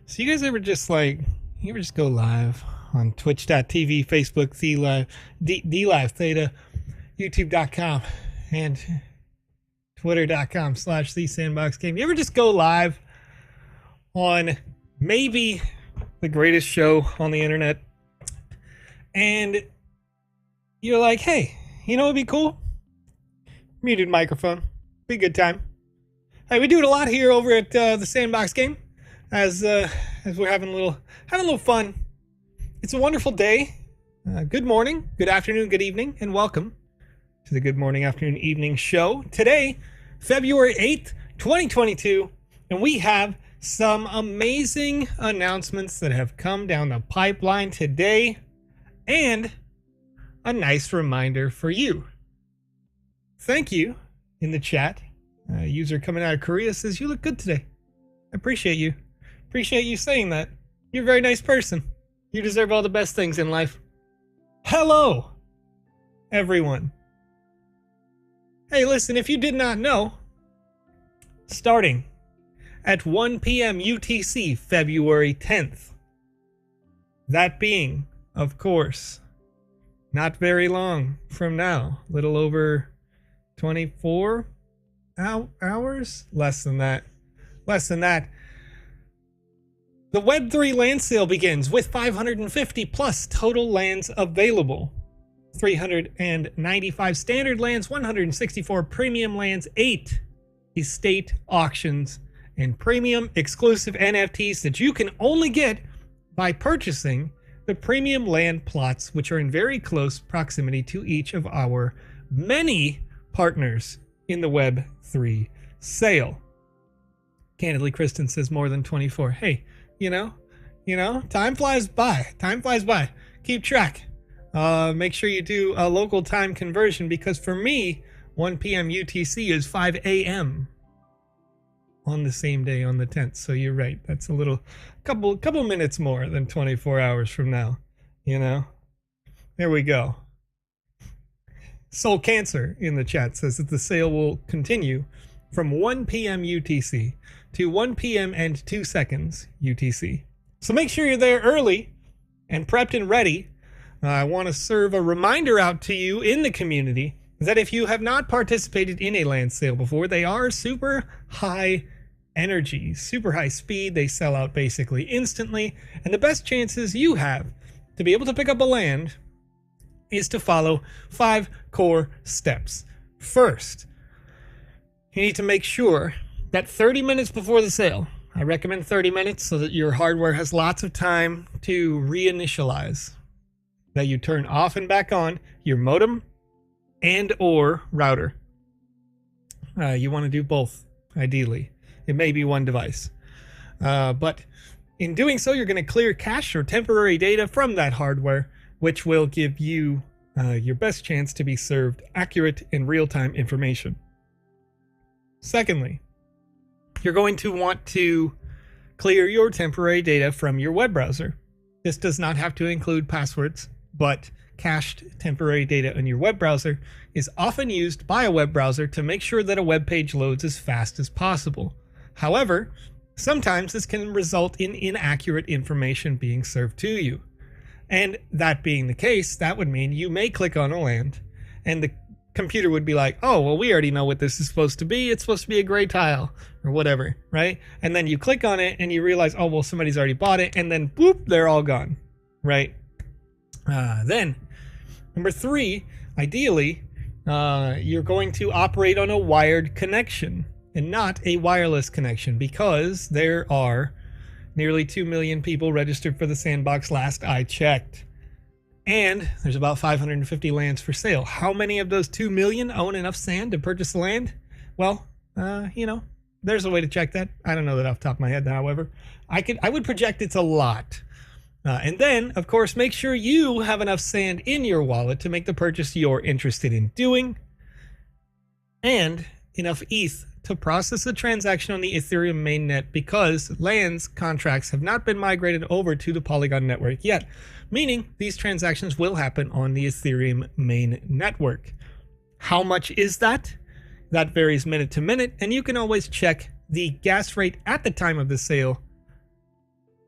So you guys ever just go live on twitch.tv, Facebook, D Live Theta, YouTube.com, and Twitter.com/the Sandbox Game? You ever just go live on maybe the greatest show on the internet, and you're like, hey, you know what'd be cool? Muted microphone. Be a good time. Hey, we do it a lot here over at the Sandbox Game, as we're having a little fun. It's a wonderful day. Good morning, good afternoon, good evening, and welcome to the Good Morning, Afternoon, Evening show. Today, February 8th, 2022, and we have some amazing announcements that have come down the pipeline today, and a nice reminder for you. Thank you in the chat. User coming out of Korea says, you look good today. I appreciate you. Appreciate you saying that. You're a very nice person. You deserve all the best things in life. Hello, everyone. Hey, listen, if you did not know, starting at 1 p.m. UTC, February 10th, that being, of course, not very long from now, little over 24 hours? Less than that. The Web3 land sale begins with 550 plus total lands available. 395 standard lands, 164 premium lands, 8 estate auctions, and premium exclusive NFTs that you can only get by purchasing the premium land plots, which are in very close proximity to each of our many partners in the Web3 sale. Candidly, Kristen says more than 24. Hey, you know, time flies by. Keep track. Make sure you do a local time conversion, because for me, 1 p.m. UTC is 5 a.m. on the same day on the 10th. So you're right. That's a couple minutes more than 24 hours from now. You know, there we go. Soul Cancer in the chat says that the sale will continue from 1 p.m. UTC to 1 p.m. and 2 seconds UTC. So make sure you're there early and prepped and ready. I want to serve a reminder out to you in the community that if you have not participated in a land sale before, they are super high energy, super high speed. They sell out basically instantly. And the best chances you have to be able to pick up a land is to follow 5 core steps. First, you need to make sure that 30 minutes before the sale, I recommend 30 minutes so that your hardware has lots of time to reinitialize, that you turn off and back on your modem and or router. You want to do both, ideally. It may be one device. But in doing so, you're going to clear cache or temporary data from that hardware, which will give you your best chance to be served accurate and real-time information. Secondly, you're going to want to clear your temporary data from your web browser. This does not have to include passwords, but cached temporary data in your web browser is often used by a web browser to make sure that a web page loads as fast as possible. However, sometimes this can result in inaccurate information being served to you. And that being the case, that would mean you may click on a land and the computer would be like, oh, well, we already know what this is supposed to be. It's supposed to be a gray tile or whatever, right? And then you click on it and you realize, oh, well, somebody's already bought it. And then boop, they're all gone, right? Then, number 3, ideally, you're going to operate on a wired connection and not a wireless connection, because there are nearly 2 million people registered for the Sandbox last I checked. And there's about 550 lands for sale. How many of those 2 million own enough sand to purchase the land? Well, there's a way to check that. I don't know that off the top of my head, however. I would project it's a lot. And then, of course, make sure you have enough sand in your wallet to make the purchase you're interested in doing, and enough ETH to process the transaction on the Ethereum mainnet, because lands contracts have not been migrated over to the Polygon network yet, meaning these transactions will happen on the Ethereum main network. How much is that? That varies minute to minute, and you can always check the gas rate at the time of the sale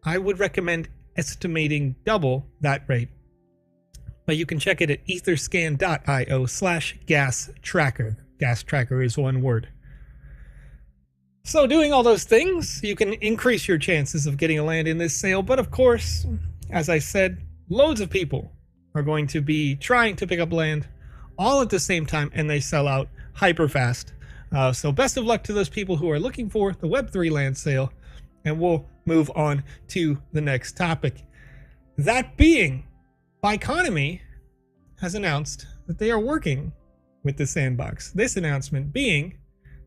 I would recommend estimating double that rate. But you can check it at etherscan.io/gas tracker. Gas tracker is one word. So doing all those things, you can increase your chances of getting a land in this sale. But of course, as I said, loads of people are going to be trying to pick up land all at the same time, and they sell out hyper fast. So best of luck to those people who are looking for the Web3 land sale, and we'll move on to the next topic. That being, Biconomy has announced that they are working with the Sandbox. This announcement being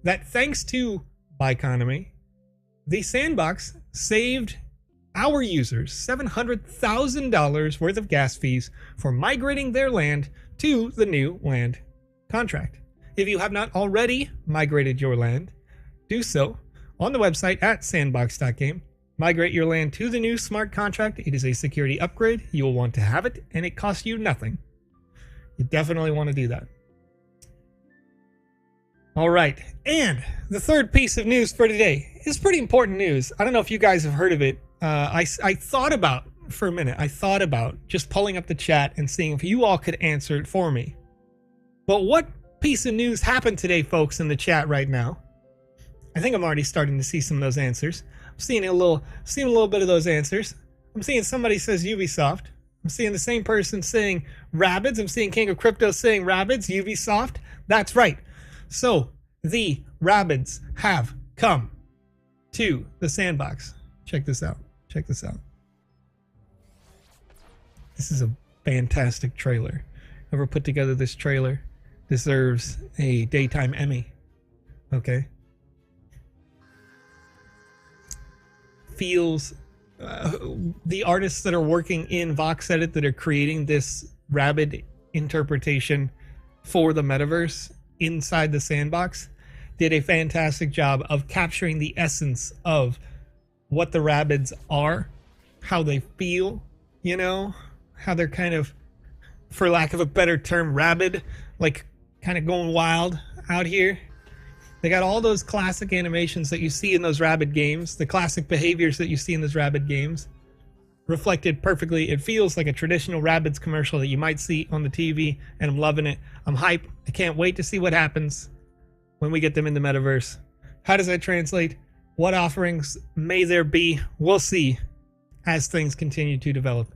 that thanks to Biconomy, the Sandbox saved our users $700,000 worth of gas fees for migrating their land to the new land contract. If you have not already migrated your land, do so on the website at sandbox.game. Migrate your land to the new smart contract. It is a security upgrade. You will want to have it, and it costs you nothing. You definitely want to do that. All right, and the third piece of news for today is pretty important news. I don't know if you guys have heard of it. I thought about, for a minute, I thought about just pulling up the chat and seeing if you all could answer it for me. But what piece of news happened today, folks, in the chat right now? I think I'm already starting to see some of those answers. I'm seeing a little bit of those answers. I'm seeing somebody says Ubisoft. I'm seeing the same person saying Rabbids. I'm seeing King of Crypto saying Rabbids, Ubisoft. That's right. So the Rabbids have come to the Sandbox. Check this out. Check this out. This is a fantastic trailer. Whoever put together this trailer deserves a daytime Emmy. Okay. Feels the artists that are working in VoxEdit that are creating this Rabbid interpretation for the metaverse inside the Sandbox did a fantastic job of capturing the essence of what the Rabbids are, how they feel, you know, how they're kind of, for lack of a better term, rabid, like kind of going wild out here. They got all those classic animations that you see in those Rabbid games, the classic behaviors that you see in those Rabbid games, reflected perfectly. It feels like a traditional Rabbids commercial that you might see on the TV, and I'm loving it. I'm hyped. I can't wait to see what happens when we get them in the metaverse. How does that translate? What offerings may there be? We'll see as things continue to develop.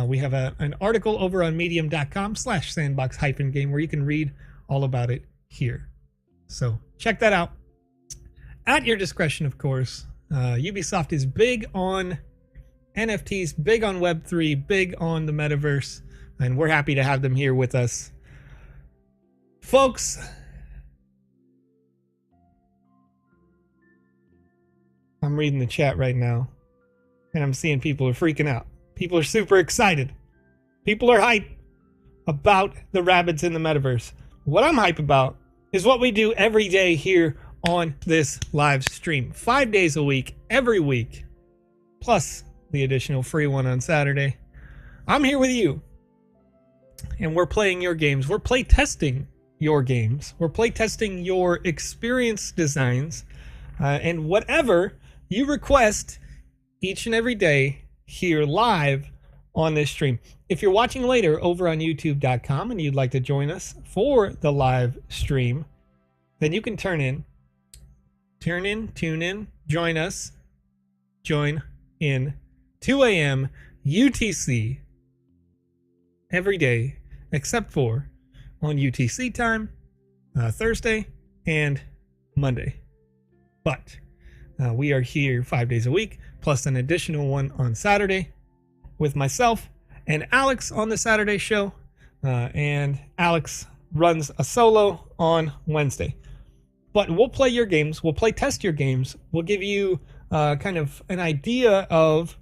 We have an article over on medium.com/sandbox-game where you can read all about it here. So check that out at your discretion, of course. Ubisoft is big on NFTs, big on Web3, big on the metaverse, and we're happy to have them here with us. Folks, I'm reading the chat right now, and I'm seeing people are freaking out. People are super excited. People are hype about the Rabbids in the metaverse. What I'm hype about is what we do every day here on this live stream. 5 days a week, every week, plus the additional free one on Saturday. I'm here with you, and we're playing your games. We're play testing your games. We're play testing your experience designs, and whatever you request each and every day here live on this stream. If you're watching later over on youtube.com and you'd like to join us for the live stream, then you can tune in, join us, join in 2 a.m. UTC every day, except for on UTC time, Thursday and Monday. But we are here 5 days a week, plus an additional one on Saturday with myself and Alex on the Saturday show. And Alex runs a solo on Wednesday. But we'll play your games. We'll play test your games. We'll give you kind of an idea of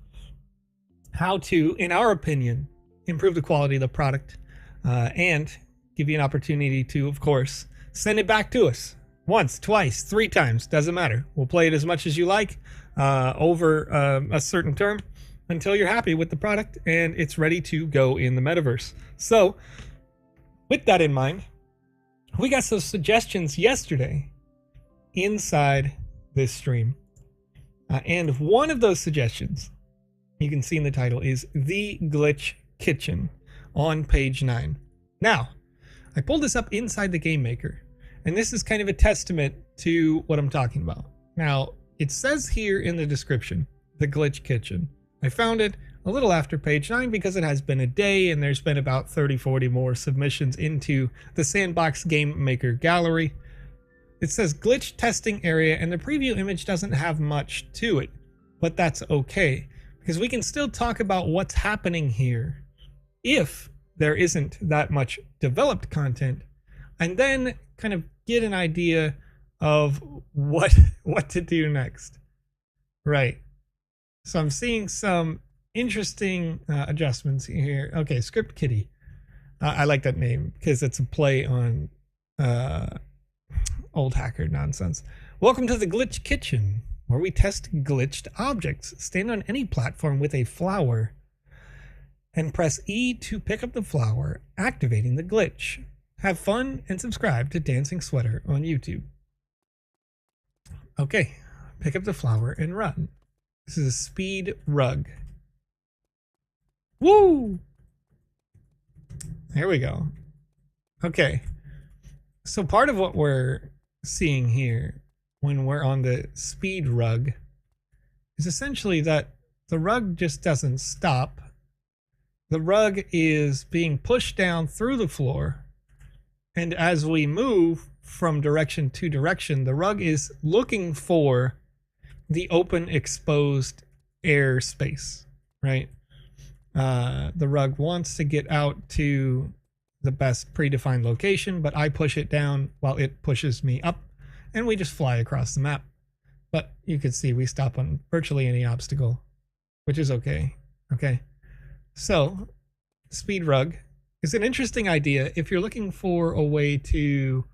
how to, in our opinion, improve the quality of the product, and give you an opportunity to, of course, send it back to us. Once, twice, 3 times, doesn't matter. We'll play it as much as you like over a certain term until you're happy with the product and it's ready to go in the metaverse. So, with that in mind, we got some suggestions yesterday inside this stream. And one of those suggestions you can see in the title, is The Glitch Kitchen on page 9. Now, I pulled this up inside the Game Maker, and this is kind of a testament to what I'm talking about. Now, it says here in the description, The Glitch Kitchen. I found it a little after page 9 because it has been a day and there's been about 30-40 more submissions into the Sandbox Game Maker gallery. It says glitch testing area, and the preview image doesn't have much to it, but that's okay because we can still talk about what's happening here if there isn't that much developed content, and then kind of get an idea of what to do next. Right. So I'm seeing some interesting adjustments here. Okay, Script Kitty. I like that name because it's a play on old hacker nonsense. Welcome to the Glitch Kitchen, where we test glitched objects. Stand on any platform with a flower and press E to pick up the flower, activating the glitch. Have fun and subscribe to Dancing Sweater on YouTube. Okay, pick up the flower and run. This is a speed rug. Woo! There we go. Okay, so part of what we're seeing here when we're on the speed rug is essentially that the rug just doesn't stop. The rug is being pushed down through the floor, and as we move from direction to direction, the rug is looking for the open exposed air space, right? The rug wants to get out to the best predefined location, but I push it down while it pushes me up, and we just fly across the map. But you can see we stop on virtually any obstacle, which is okay. Okay, so speed rug is an interesting idea if you're looking for a way to.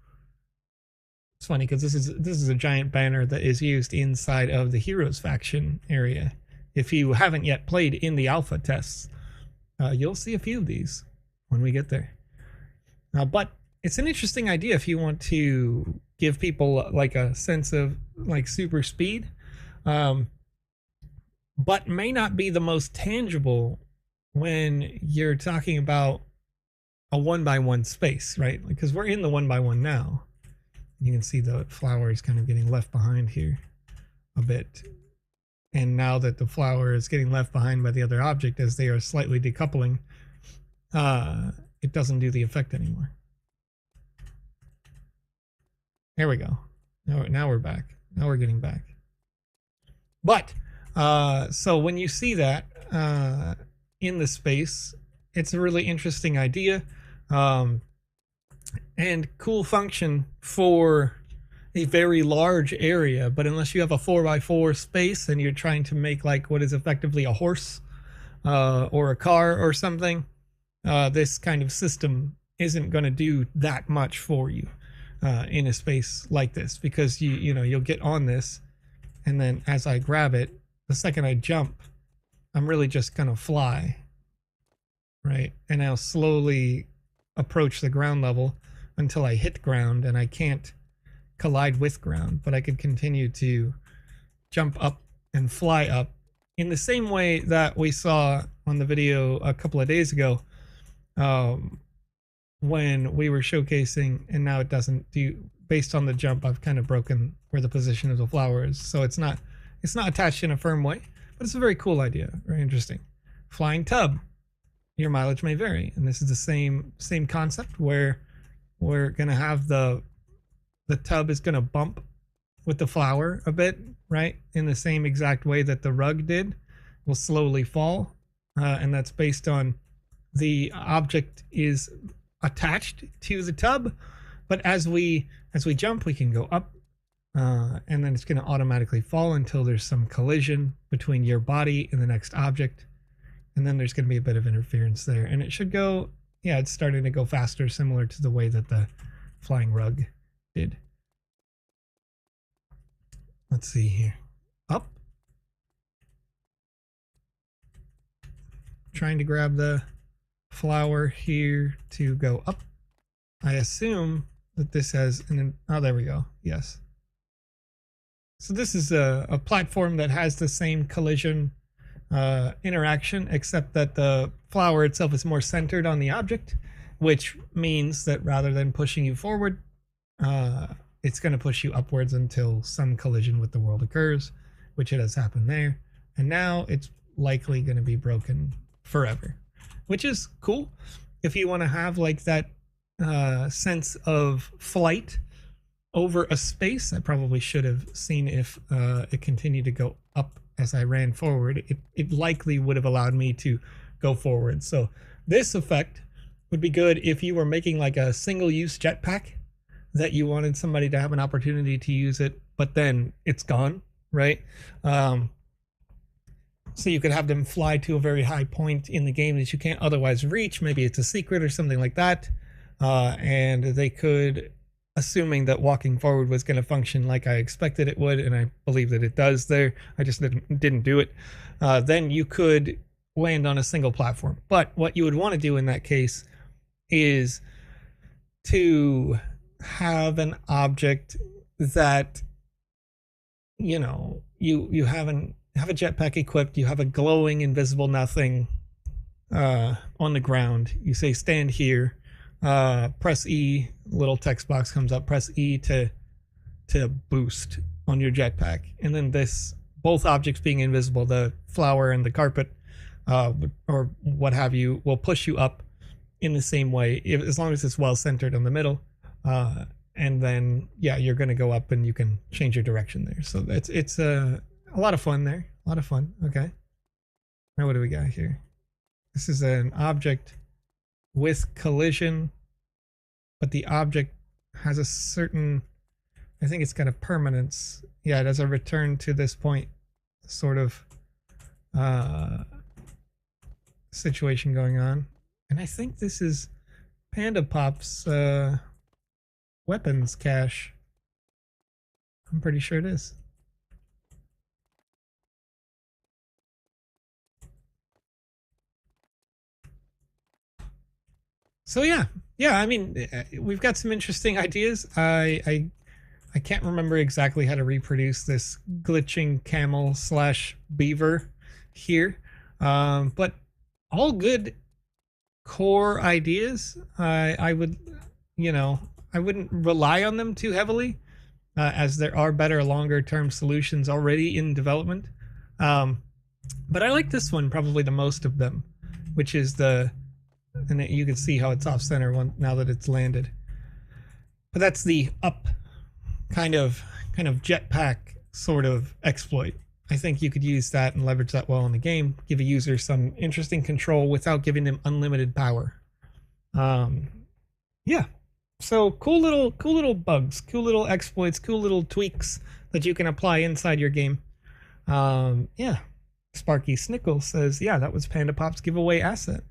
It's funny because this is a giant banner that is used inside of the Heroes faction area. If you haven't yet played in the alpha tests, you'll see a few of these when we get there. But it's an interesting idea if you want to give people like a sense of like super speed, but may not be the most tangible when you're talking about a 1x1 space, right? Because we're in the 1x1 now. You can see the flower is kind of getting left behind here a bit. And now that the flower is getting left behind by the other object as they are slightly decoupling, it doesn't do the effect anymore. There we go. Now we're back. Now we're getting back. But, so when you see that in the space, it's a really interesting idea. And cool function for a very large area, but unless you have a 4x4 space and you're trying to make like what is effectively a horse or a car or something, this kind of system isn't going to do that much for you in a space like this, because you'll get on this, and then as I grab it, the second I jump, I'm really just going to fly, right? And I'll slowly approach the ground level until I hit ground, and I can't collide with ground, but I could continue to jump up and fly up in the same way that we saw on the video a couple of days ago when we were showcasing, and now it doesn't do. Based on the jump, I've kind of broken where the position of the flower is, so it's not attached in a firm way, but it's a very cool idea, very interesting. Flying tub. Your mileage may vary, and this is the same concept where we're gonna have the tub is gonna bump with the flower a bit, right? In the same exact way that the rug did, will slowly fall, and that's based on the object is attached to the tub, but as we jump, we can go up, and then it's gonna automatically fall until there's some collision between your body and the next object. And then there's going to be a bit of interference there. And it should go, yeah, it's starting to go faster, similar to the way that the flying rug did. Let's see here. Up. Trying to grab the flower here to go up. I assume that this has an, oh, there we go. Yes. So this is a platform that has the same collision interaction, except that the flower itself is more centered on the object, which means that rather than pushing you forward, it's going to push you upwards until some collision with the world occurs, which it has happened there. And now it's likely going to be broken forever, which is cool. If you want to have like that sense of flight over a space, I probably should have seen if it continued to go up as I ran forward. It likely would have allowed me to go forward. So this effect would be good if you were making like a single-use jetpack that you wanted somebody to have an opportunity to use it, but then it's gone, right? So you could have them fly to a very high point in the game that you can't otherwise reach. Maybe it's a secret or something like that. And they could, assuming that walking forward was going to function like I expected it would, and I believe that it does there, I just didn't do it, then you could land on a single platform. But what you would want to do in that case is to have an object that, you know, you have a jetpack equipped, you have a glowing invisible nothing on the ground. You say stand here, press E, little text box comes up, press E to boost on your jetpack, and then this, both objects being invisible, the flower and the carpet or what have you, will push you up in the same way, as long as it's well centered in the middle. And then yeah, you're going to go up and you can change your direction there. So it's a lot of fun there, a lot of fun. Okay, now what do we got here? This is an object with collision, but the object has a certain, I think it's got a permanence. Yeah, it has a return to this point sort of situation going on. And I think this is PandaPops weapons cache. I'm pretty sure it is. So yeah, I mean, we've got some interesting ideas. I can't remember exactly how to reproduce this glitching camel / beaver here, but all good core ideas. I would, you know, I wouldn't rely on them too heavily, as there are better longer term solutions already in development. But I like this one probably the most of them, which is and you can see how it's off center now that it's landed. But that's the up kind of jetpack sort of exploit. I think you could use that and leverage that well in the game, give a user some interesting control without giving them unlimited power. Yeah, so cool little bugs, cool little exploits, cool little tweaks that you can apply inside your game. Yeah, Sparky Snickle says, yeah, that was PandaPops giveaway asset.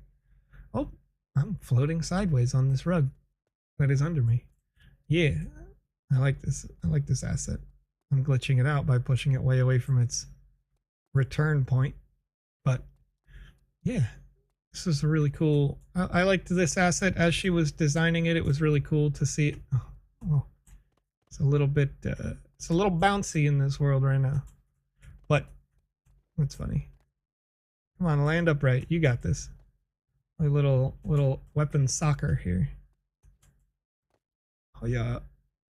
Oh, I'm floating sideways on this rug that is under me. Yeah, I like this. I like this asset. I'm glitching it out by pushing it way away from its return point. But yeah, this is a really cool. I liked this asset as she was designing it. It was really cool to see it. Oh, it's a little bit, it's a little bouncy in this world right now. But that's funny. Come on, land upright. You got this. A little weapon soccer here. Oh yeah,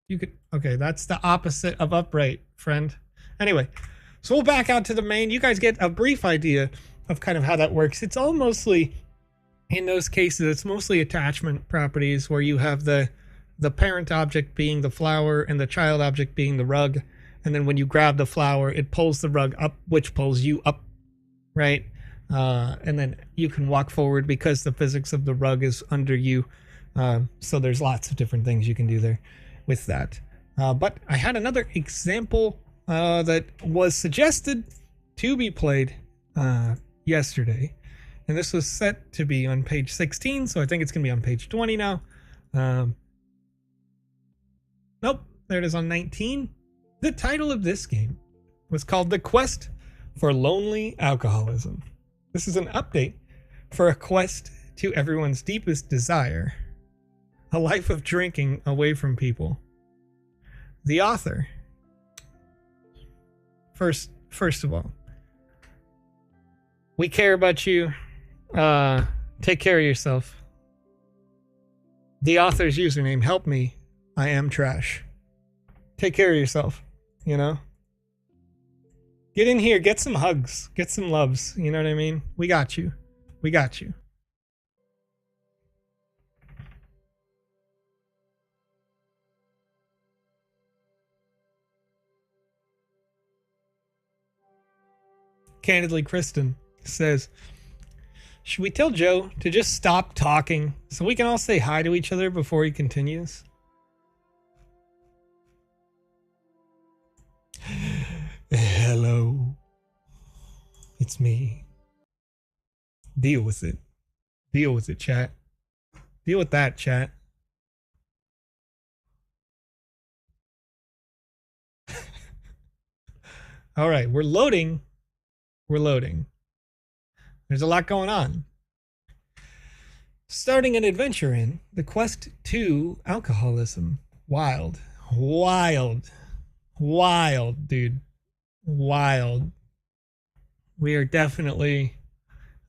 you could. Okay, that's the opposite of upright, friend. Anyway, so we'll back out to the main. You guys get a brief idea of kind of how that works. It's all mostly, in those cases, it's mostly attachment properties where you have the parent object being the flower and the child object being the rug, and then when you grab the flower, it pulls the rug up, which pulls you up, right? And then you can walk forward because the physics of the rug is under you. So there's lots of different things you can do there with that. But I had another example that was suggested to be played yesterday. And this was set to be on page 16, so I think it's going to be on page 20 now. Nope, there it is on 19. The title of this game was called The Quest for Lonely Alcoholism. This is an update for a quest to everyone's deepest desire, a life of drinking away from people. The author, first of all, We care about you. Take care of yourself. The author's username, help me. I am trash. Take care of yourself, you know? Get in here, get some hugs, get some loves, you know what I mean? We got you. We got you. Candidly, Kristen says, should we tell Joe to just stop talking so we can all say hi to each other before he continues? Hello. It's me. Deal with it. Deal with it, chat. Deal with that, chat. All right, we're loading. We're loading. There's a lot going on. Starting an adventure in the quest to alcoholism. Wild. Wild. Wild, dude. Wild. We are definitely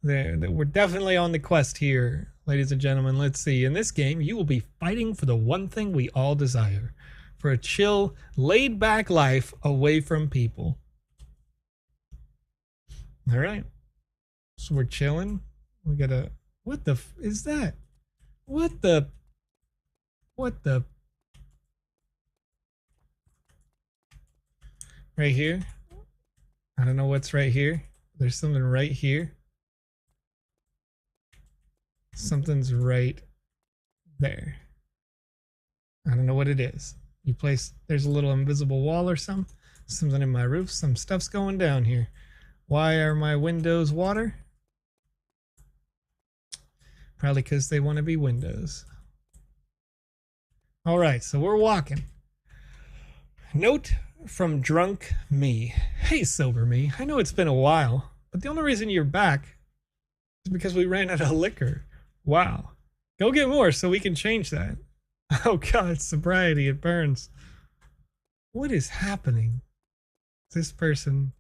there. We're definitely on the quest here, ladies and gentlemen. Let's see. In this game, you will be fighting for the one thing we all desire. For a chill, laid-back life away from people. All right. So we're chilling. We gotta... What the is that? What the... Right here? I don't know what's right here. There's something right here. Something's right there. I don't know what it is. You place... There's a little invisible wall or something. Something in my roof. Some stuff's going down here. Why are my windows water? Probably because they want to be windows. All right, so we're walking. Note from drunk me. Hey, sober me. I know it's been a while, but the only reason you're back is because we ran out of liquor. Wow. Go get more so we can change that. Oh God, sobriety, it burns. What is happening? This person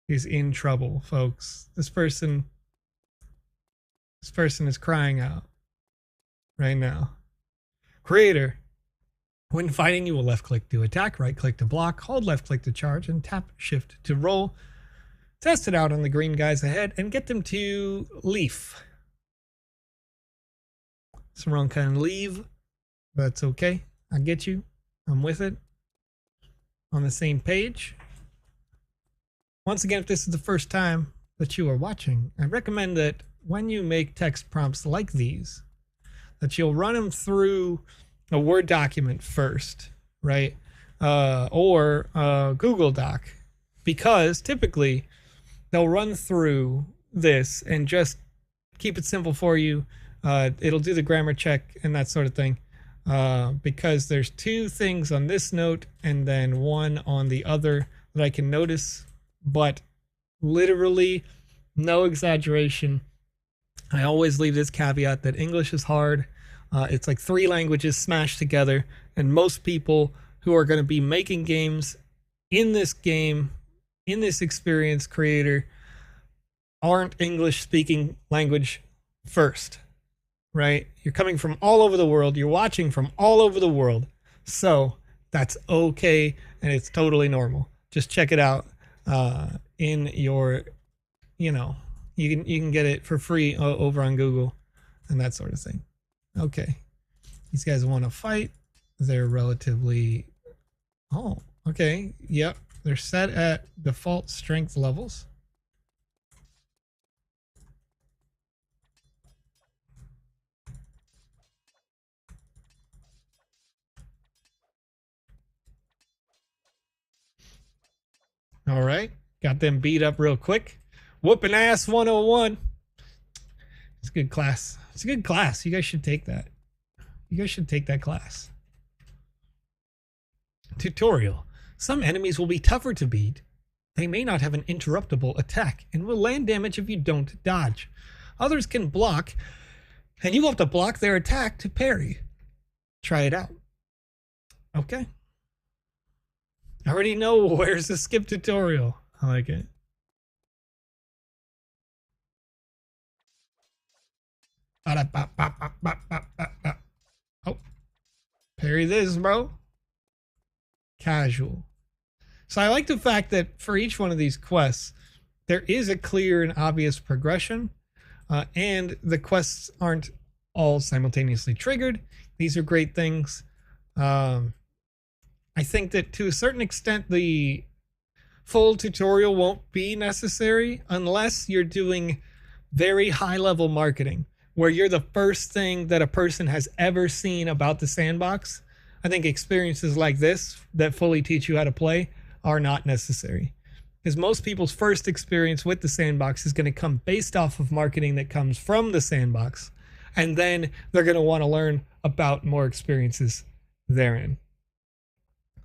is in trouble, folks. This person is crying out right now. Creator. When fighting, you will left click to attack, right click to block, hold left click to charge, and tap shift to roll. Test it out on the green guys ahead and get them to leaf. It's the wrong kind of leave. That's okay. I get you. I'm with it. On the same page. Once again, if this is the first time that you are watching, I recommend that when you make text prompts like these, that you'll run them through a Word document first, right? Or Google Doc, because typically they'll run through this and just keep it simple for you. It'll do the grammar check and that sort of thing, because there's two things on this note and then one on the other that I can notice, but literally no exaggeration. I always leave this caveat that English is hard. It's like 3 languages smashed together, and most people who are going to be making games in this game, in this experience creator, aren't English speaking language first, right? You're coming from all over the world. You're watching from all over the world. So that's okay, and it's totally normal. Just check it out in your, you know, you can get it for free over on Google and that sort of thing. Okay, these guys want to fight. They're relatively, oh, okay, yep, they're set at default strength levels. All right, got them beat up real quick. Whooping ass 101. It's a good class. It's a good class. You guys should take that. You guys should take that class. Tutorial. Some enemies will be tougher to beat. They may not have an interruptible attack and will land damage if you don't dodge. Others can block, and you will have to block their attack to parry. Try it out. Okay. I already know where's the skip tutorial. I like it. Oh, parry this, bro. Casual. So I like the fact that for each one of these quests, there is a clear and obvious progression, and the quests aren't all simultaneously triggered. These are great things. I think that to a certain extent, the full tutorial won't be necessary unless you're doing very high level marketing where you're the first thing that a person has ever seen about the sandbox. I think experiences like this that fully teach you how to play are not necessary, because most people's first experience with the sandbox is going to come based off of marketing that comes from the sandbox, and then they're going to want to learn about more experiences therein.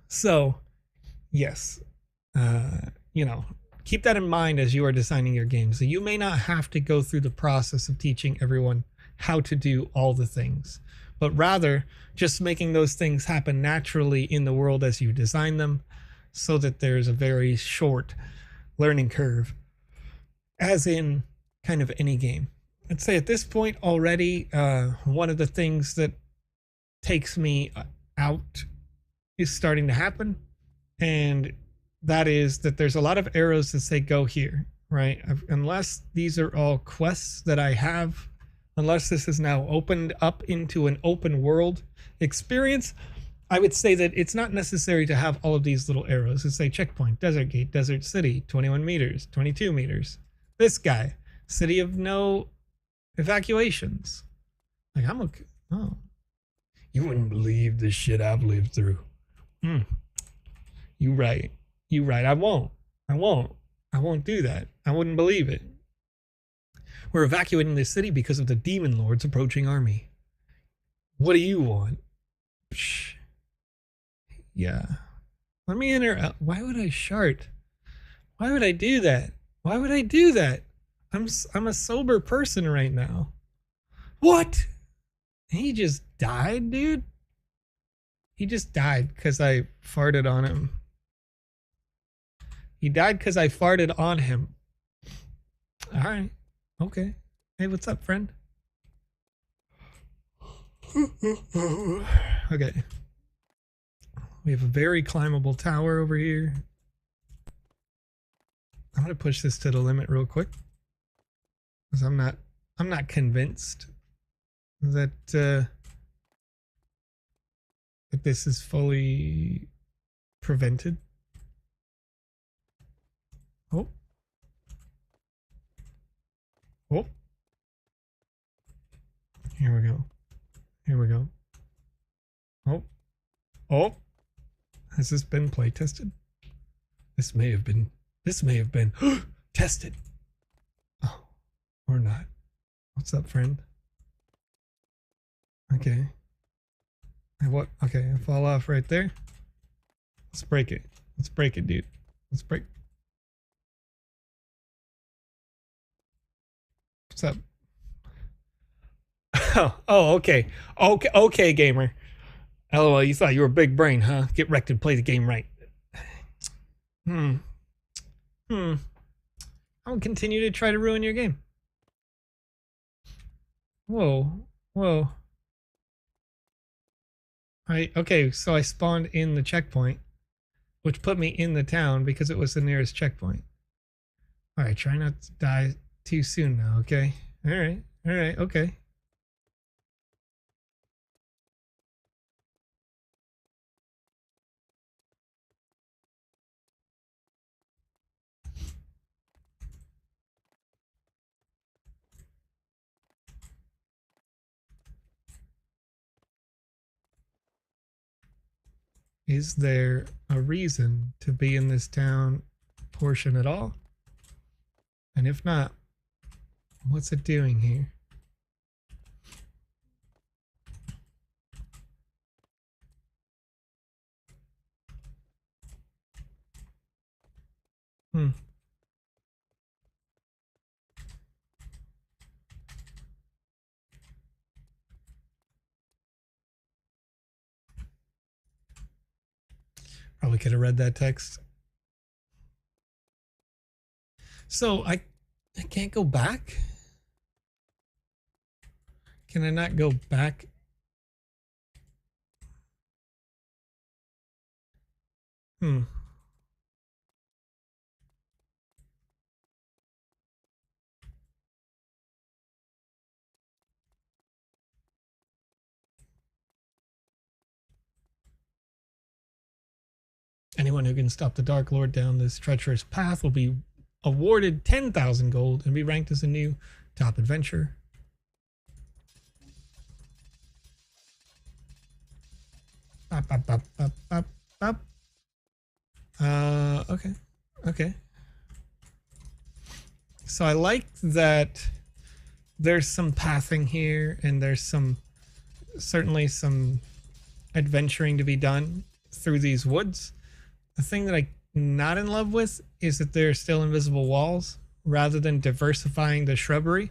So yes, keep that in mind as you are designing your games. So you may not have to go through the process of teaching everyone how to do all the things, but rather just making those things happen naturally in the world as you design them, so that there's a very short learning curve, as in kind of any game. I'd say at this point already, one of the things that takes me out is starting to happen, and that is that there's a lot of arrows that say go here, right? Unless these are all quests that I have, unless this is now opened up into an open world experience, I would say that it's not necessary to have all of these little arrows that say checkpoint, desert gate, desert city, 21 meters, 22 meters. This guy, city of no evacuations. Like, I'm okay. Oh, you wouldn't believe the shit I've lived through. You right. You right. I won't do that. I wouldn't believe it. We're evacuating this city because of the demon lord's approaching army. What do you want? Psh. Yeah. Let me enter. Why would I shart? Why would I do that? Why would I do that? I'm a sober person right now. What? He just died, dude? He just died because I farted on him. He died because I farted on him. All right. Okay. Hey, what's up, friend? Okay. We have a very climbable tower over here. I'm gonna push this to the limit real quick, because I'm not convinced that that this is fully prevented. Oh. Oh. Here we go. Here we go. Oh. Oh. Has this been play tested? This may have been tested. Oh, or not. What's up, friend? Okay. What? Okay, I fall off right there. Let's break it. Let's break it, dude. Let's break. What's up? Oh, okay. Okay, gamer. LOL, you thought you were a big brain, huh? Get wrecked and play the game right. I'll continue to try to ruin your game. Whoa. Okay, so I spawned in the checkpoint, which put me in the town because it was the nearest checkpoint. Alright, try not to die too soon now, okay? Alright, okay. Is there a reason to be in this town portion at all? And if not, what's it doing here? Probably could have read that text. So I can't go back? Can I not go back? Anyone who can stop the Dark Lord down this treacherous path will be awarded 10,000 gold and be ranked as a new top adventurer. Okay. Okay. So I like that there's some pathing here and there's certainly some adventuring to be done through these woods. The thing that I'm not in love with is that there are still invisible walls rather than diversifying the shrubbery,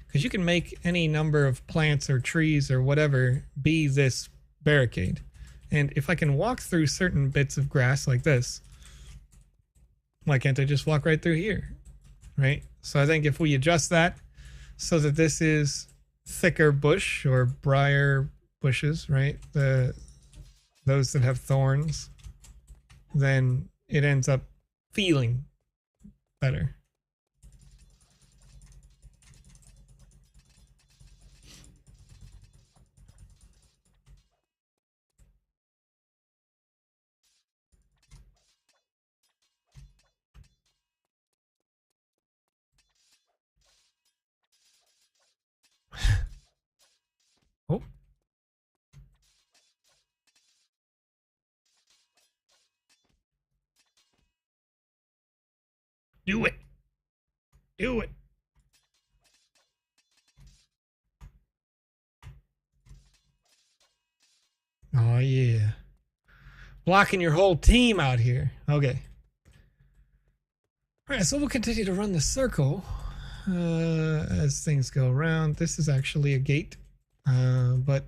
because you can make any number of plants or trees or whatever be this barricade. And if I can walk through certain bits of grass like this, why can't I just walk right through here? Right? So I think if we adjust that so that this is thicker bush or briar bushes, right? Those that have thorns, then it ends up feeling better. Oh. Do it. Do it. Oh, yeah. Blocking your whole team out here. Okay. All right, so we'll continue to run the circle as things go around. This is actually a gate, but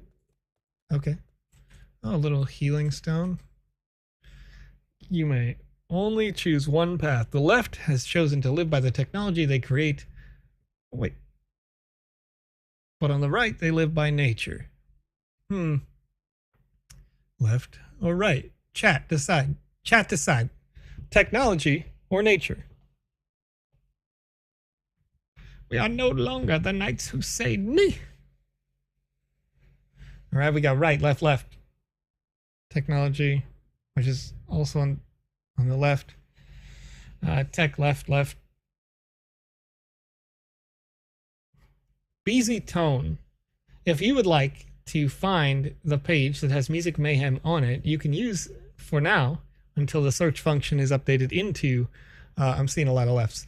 okay. Oh, a little healing stone. You may only choose one path. The left has chosen to live by the technology they create. Wait. But on the right, they live by nature. Left or right? Chat, decide. Chat, decide. Technology or nature? We are no longer the knights who say me. All right, we got right, left, left. Technology, which is also on the left. Tech, left, left. Beezy Tone. If you would like to find the page that has Music Mayhem on it, you can use, for now, until the search function is updated into, I'm seeing a lot of lefts.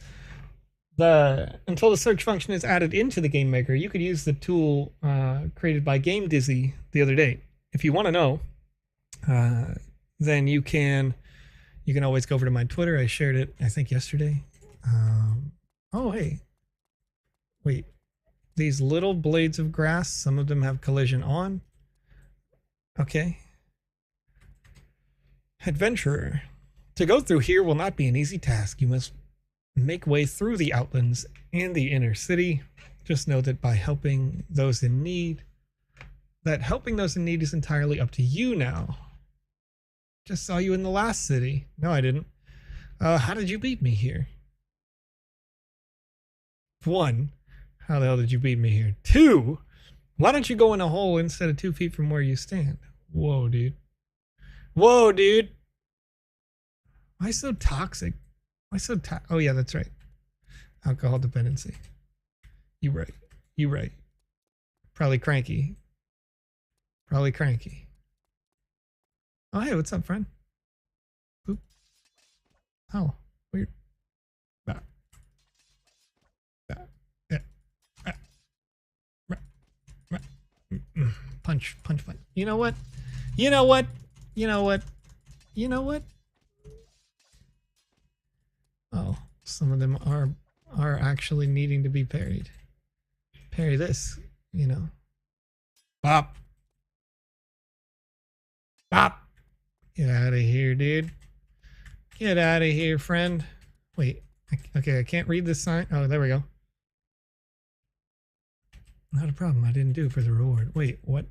Until the search function is added into the Game Maker, you could use the tool created by Game Dizzy the other day. If you want to know, then you can always go over to my Twitter. I shared it, I think, yesterday. Oh, hey. Wait. These little blades of grass, some of them have collision on. Okay. Adventurer. To go through here will not be an easy task. You must make way through the outlands and the inner city. Just know that by helping those in need, is entirely up to you now. Just saw you in the last city. No, I didn't. How did you beat me here? 1. How the hell did you beat me here? 2. Why don't you go in a hole instead of 2 feet from where you stand? Whoa, dude. Whoa, dude. Why so toxic? Why so oh, yeah, that's right. Alcohol dependency. You right. You right. Probably cranky. Probably cranky. Oh, hey, what's up, friend? Oop. Oh, weird. Ah. Ah. Yeah. Ah. Ah. Ah. Punch, punch, punch. You know what? You know what? You know what? You know what? Oh, some of them are actually needing to be parried. Parry this, you know. Bop. Bop. Get out of here, dude. Get out of here, friend. Wait. Okay, I can't read this sign. Oh, there we go. Not a problem. I didn't do it for the reward. Wait, what?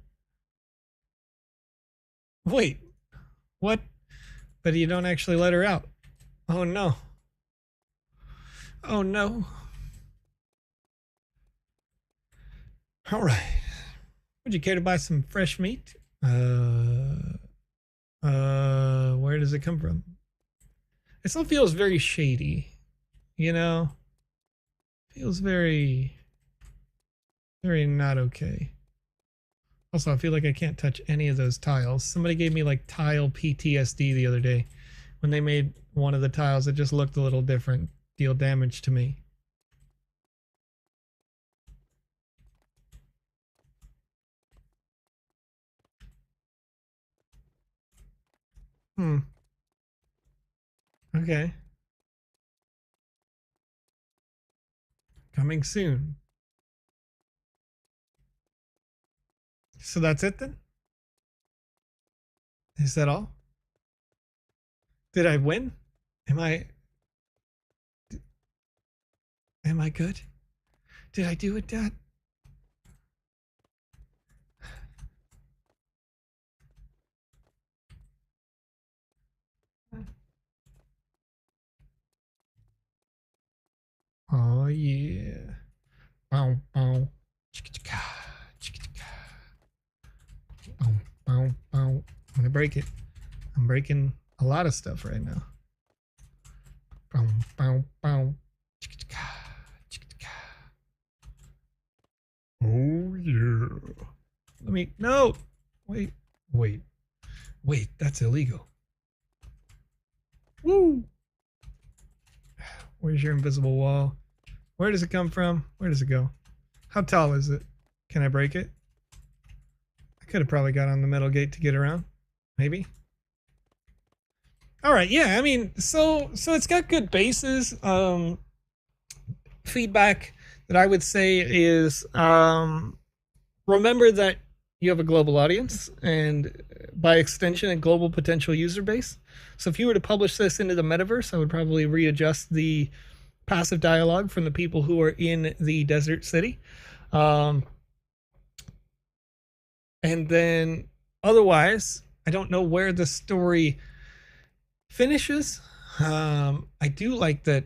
Wait, what? But you don't actually let her out. Oh no. Oh no. All right. Would you care to buy some fresh meat? Where does it come from? It still feels very shady, you know? Feels very, very not okay. Also, I feel like I can't touch any of those tiles. Somebody gave me like tile PTSD the other day. When they made one of the tiles, it just looked a little different. Deal damage to me. Okay. Coming soon. So that's it then? Is that all? Did I win? Am I good? Did I do it, Dad? Oh yeah. Bow bow. Chicka chicka. Bow bow bow. I'm gonna break it. I'm breaking a lot of stuff right now. Bow bow bow. Chicka chicka. Oh yeah. Let me no. Wait. That's illegal. Woo. Where's your invisible wall? Where does it come from? Where does it go? How tall is it? Can I break it? I could have probably got on the metal gate to get around. Maybe. All right, yeah, I mean, so it's got good bases. Feedback that I would say is remember that you have a global audience and by extension a global potential user base. So if you were to publish this into the metaverse, I would probably readjust the passive dialogue from the people who are in the desert city. And then otherwise, I don't know where the story finishes. I do like that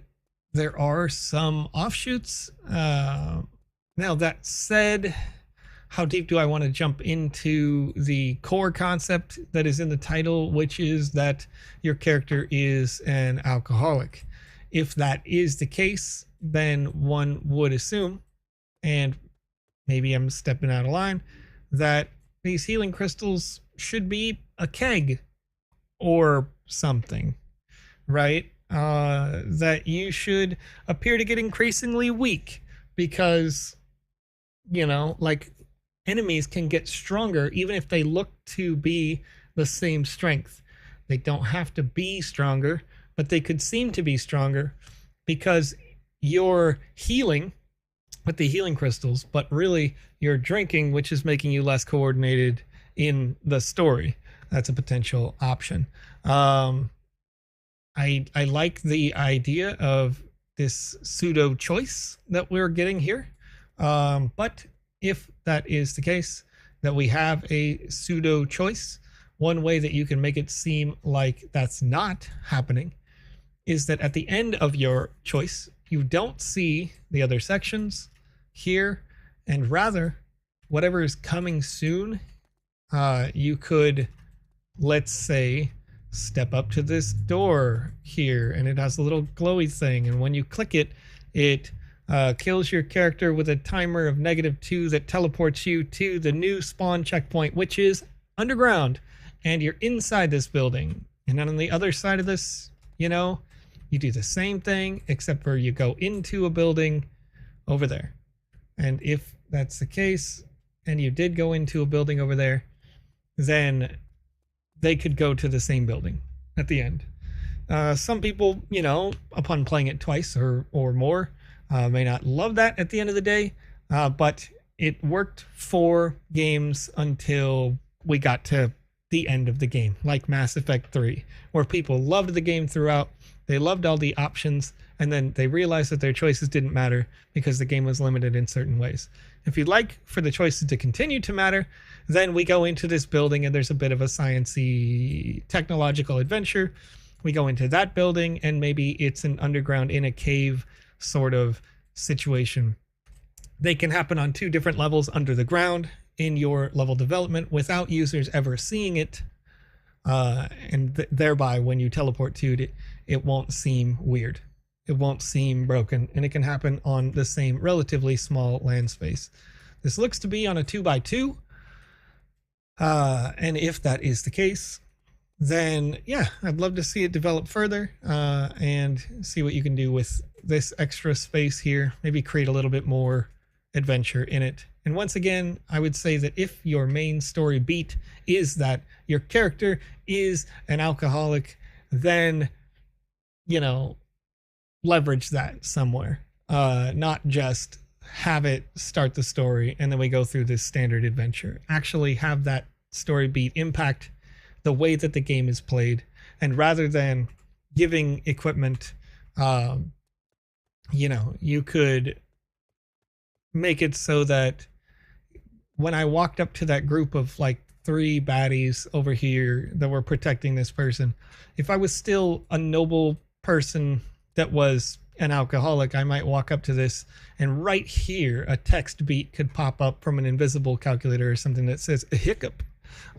there are some offshoots. Now that said, how deep do I want to jump into the core concept that is in the title, which is that your character is an alcoholic? If that is the case, then one would assume, and maybe I'm stepping out of line, that these healing crystals should be a keg or something, right? That you should appear to get increasingly weak because, you know, like enemies can get stronger even if they look to be the same strength. They don't have to be stronger, but they could seem to be stronger because you're healing with the healing crystals, but really you're drinking, which is making you less coordinated in the story. That's a potential option. I like the idea of this pseudo choice that we're getting here. But if that is the case, that we have a pseudo choice, one way that you can make it seem like that's not happening is that at the end of your choice, you don't see the other sections here, and rather, whatever is coming soon, you could, let's say, step up to this door here, and it has a little glowy thing, and when you click it, it kills your character with a timer of -2 that teleports you to the new spawn checkpoint, which is underground, and you're inside this building. And then on the other side of this, you know, you do the same thing, except for you go into a building over there. And if that's the case, and you did go into a building over there, then they could go to the same building at the end. Some people, you know, upon playing it twice or more, may not love that at the end of the day, but it worked for games until we got to the end of the game, like Mass Effect 3, where people loved the game throughout, They loved all the options, and then they realized that their choices didn't matter because the game was limited in certain ways. If you'd like for the choices to continue to matter, then we go into this building and there's a bit of a science-y technological adventure. We go into that building and maybe it's an underground in a cave sort of situation. They can happen on 2 different levels under the ground in your level development without users ever seeing it. Thereby, when you teleport to it, it won't seem weird. It won't seem broken, and it can happen on the same relatively small land space. This looks to be on a 2x2, and if that is the case, then yeah, I'd love to see it develop further and see what you can do with this extra space here. Maybe create a little bit more adventure in it. And once again, I would say that if your main story beat is that your character is an alcoholic, then, you know, leverage that somewhere. Not just have it start the story and then we go through this standard adventure. Actually have that story beat impact the way that the game is played. And rather than giving equipment, you know, you could make it so that when I walked up to that group of like 3 baddies over here that were protecting this person, if I was still a noble person that was an alcoholic, I might walk up to this and right here a text beat could pop up from an invisible calculator or something that says a hiccup.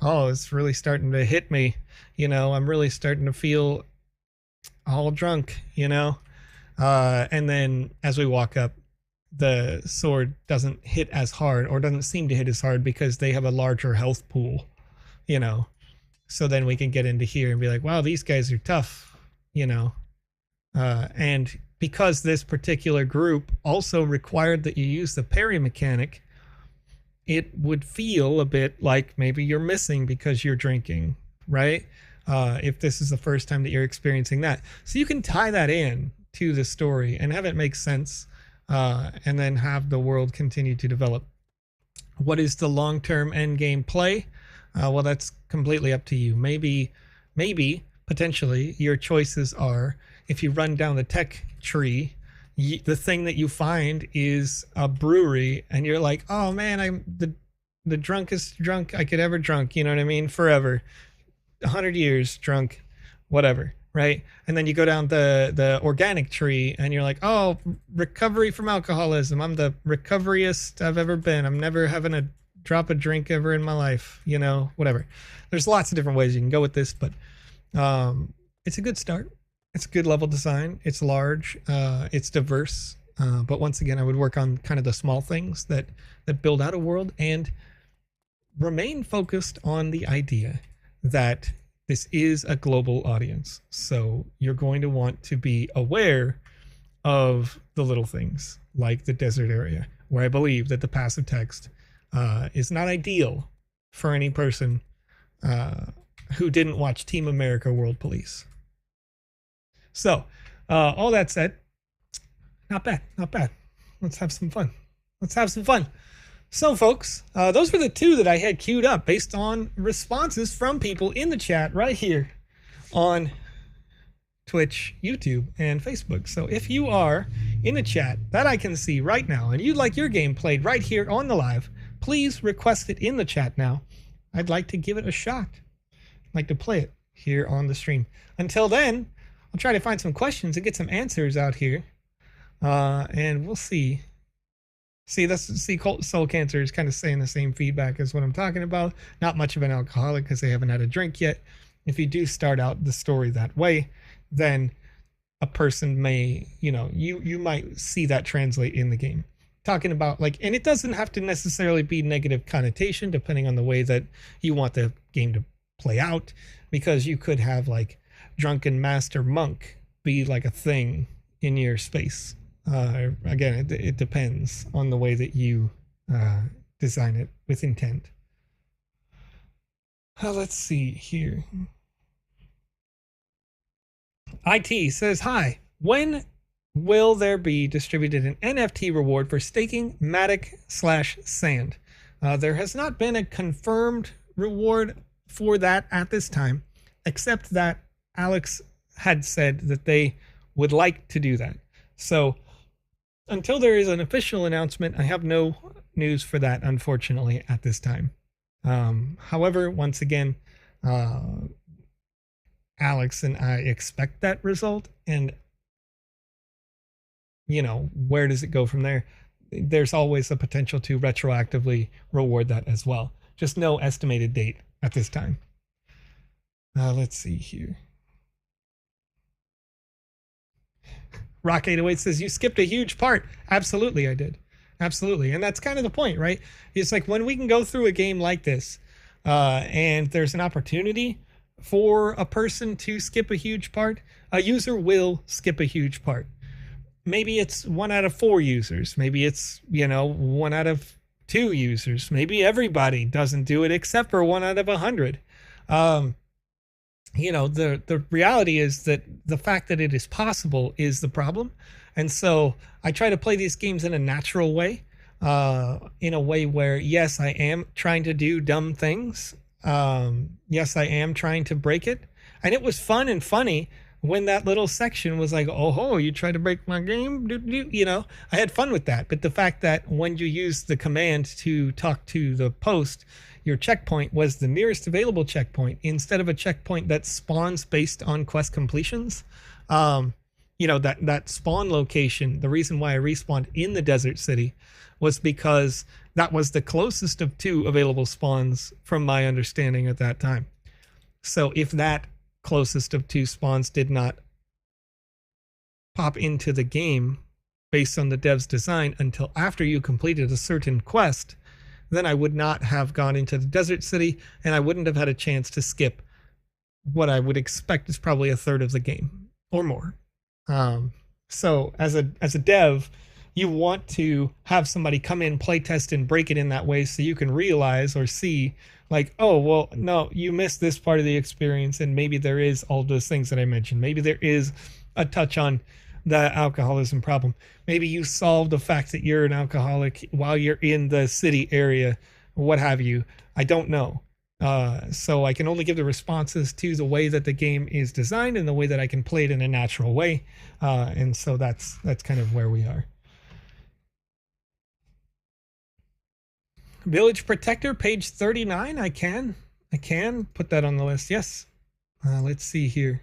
Oh, it's really starting to hit me. You know, I'm really starting to feel all drunk, you know? And then as we walk up, the sword doesn't hit as hard or doesn't seem to hit as hard because they have a larger health pool, you know? So then we can get into here and be like, wow, these guys are tough, you know? And because this particular group also required that you use the parry mechanic, it would feel a bit like maybe you're missing because you're drinking, right? If this is the first time that you're experiencing that. So you can tie that in to the story and have it make sense, and then have the world continue to develop. What is the long-term end game play? Well, that's completely up to you. Maybe, potentially, your choices are, if you run down the tech tree, the thing that you find is a brewery, and you're like, oh man, I'm the drunkest drunk I could ever drunk, you know what I mean? Forever. 100 years drunk, whatever, right? And then you go down the organic tree, and you're like, oh, recovery from alcoholism. I'm the recoveriest I've ever been. I'm never having a drop of drink ever in my life, you know, whatever. There's lots of different ways you can go with this, but it's a good start. It's a good level design. It's large. It's diverse. But once again, I would work on kind of the small things that build out a world and remain focused on the idea that this is a global audience. So you're going to want to be aware of the little things like the desert area, where I believe that the passive text is not ideal for any person who didn't watch Team America World Police. So, all that said, not bad, not bad. Let's have some fun. Let's have some fun. So, folks, those were the 2 that I had queued up based on responses from people in the chat right here on Twitch, YouTube, and Facebook. So if you are in the chat that I can see right now and you'd like your game played right here on the live, please request it in the chat now. I'd like to give it a shot. I'd like to play it here on the stream. Until then, I'll try to find some questions and get some answers out here. And we'll see. Cult Soul Cancer is kind of saying the same feedback as what I'm talking about. Not much of an alcoholic because they haven't had a drink yet. If you do start out the story that way, then a person may, you know, you might see that translate in the game. Talking about like, and it doesn't have to necessarily be negative connotation depending on the way that you want the game to play out, because you could have like drunken master monk be like a thing in your space. Again, it depends on the way that you design it with intent. Let's see here. IT says, hi, when will there be distributed an NFT reward for staking Matic/Sand? There has not been a confirmed reward for that at this time, except that Alex had said that they would like to do that. So until there is an official announcement, I have no news for that, unfortunately, at this time. However, once again, Alex and I expect that result, and where does it go from there? There's always the potential to retroactively reward that as well. Just no estimated date at this time. Let's see here. Rock 808 says, you skipped a huge part. Absolutely, I did. Absolutely. And that's kind of the point, right? It's like when we can go through a game like this, and there's an opportunity for a person to skip a huge part, a user will skip a huge part. Maybe it's 1 out of 4 users. Maybe it's, 1 out of 2 users. Maybe everybody doesn't do it except for 1 out of 100. The reality is that the fact that it is possible is the problem. And so I try to play these games in a natural way, in a way where, yes, I am trying to do dumb things. Yes, I am trying to break it. And it was fun and funny when that little section was like, oh, you tried to break my game? I had fun with that. But the fact that when you use the command to talk to the post, your checkpoint was the nearest available checkpoint instead of a checkpoint that spawns based on quest completions. That spawn location, the reason why I respawned in the desert city was because that was the closest of 2 available spawns from my understanding at that time. So if that closest of 2 spawns did not pop into the game based on the dev's design until after you completed a certain quest, then I would not have gone into the desert city, and I wouldn't have had a chance to skip what I would expect is probably a third of the game or more. So as a dev, you want to have somebody come in, play test, and break it in that way so you can realize or see like, oh, well, no, you missed this part of the experience, and maybe there is all those things that I mentioned. Maybe there is a touch on the alcoholism problem. Maybe you solve the fact that you're an alcoholic while you're in the city area, what have you. I don't know. So I can only give the responses to the way that the game is designed and the way that I can play it in a natural way. And so that's kind of where we are. Village Protector, page 39. I can put that on the list. Yes. Let's see here.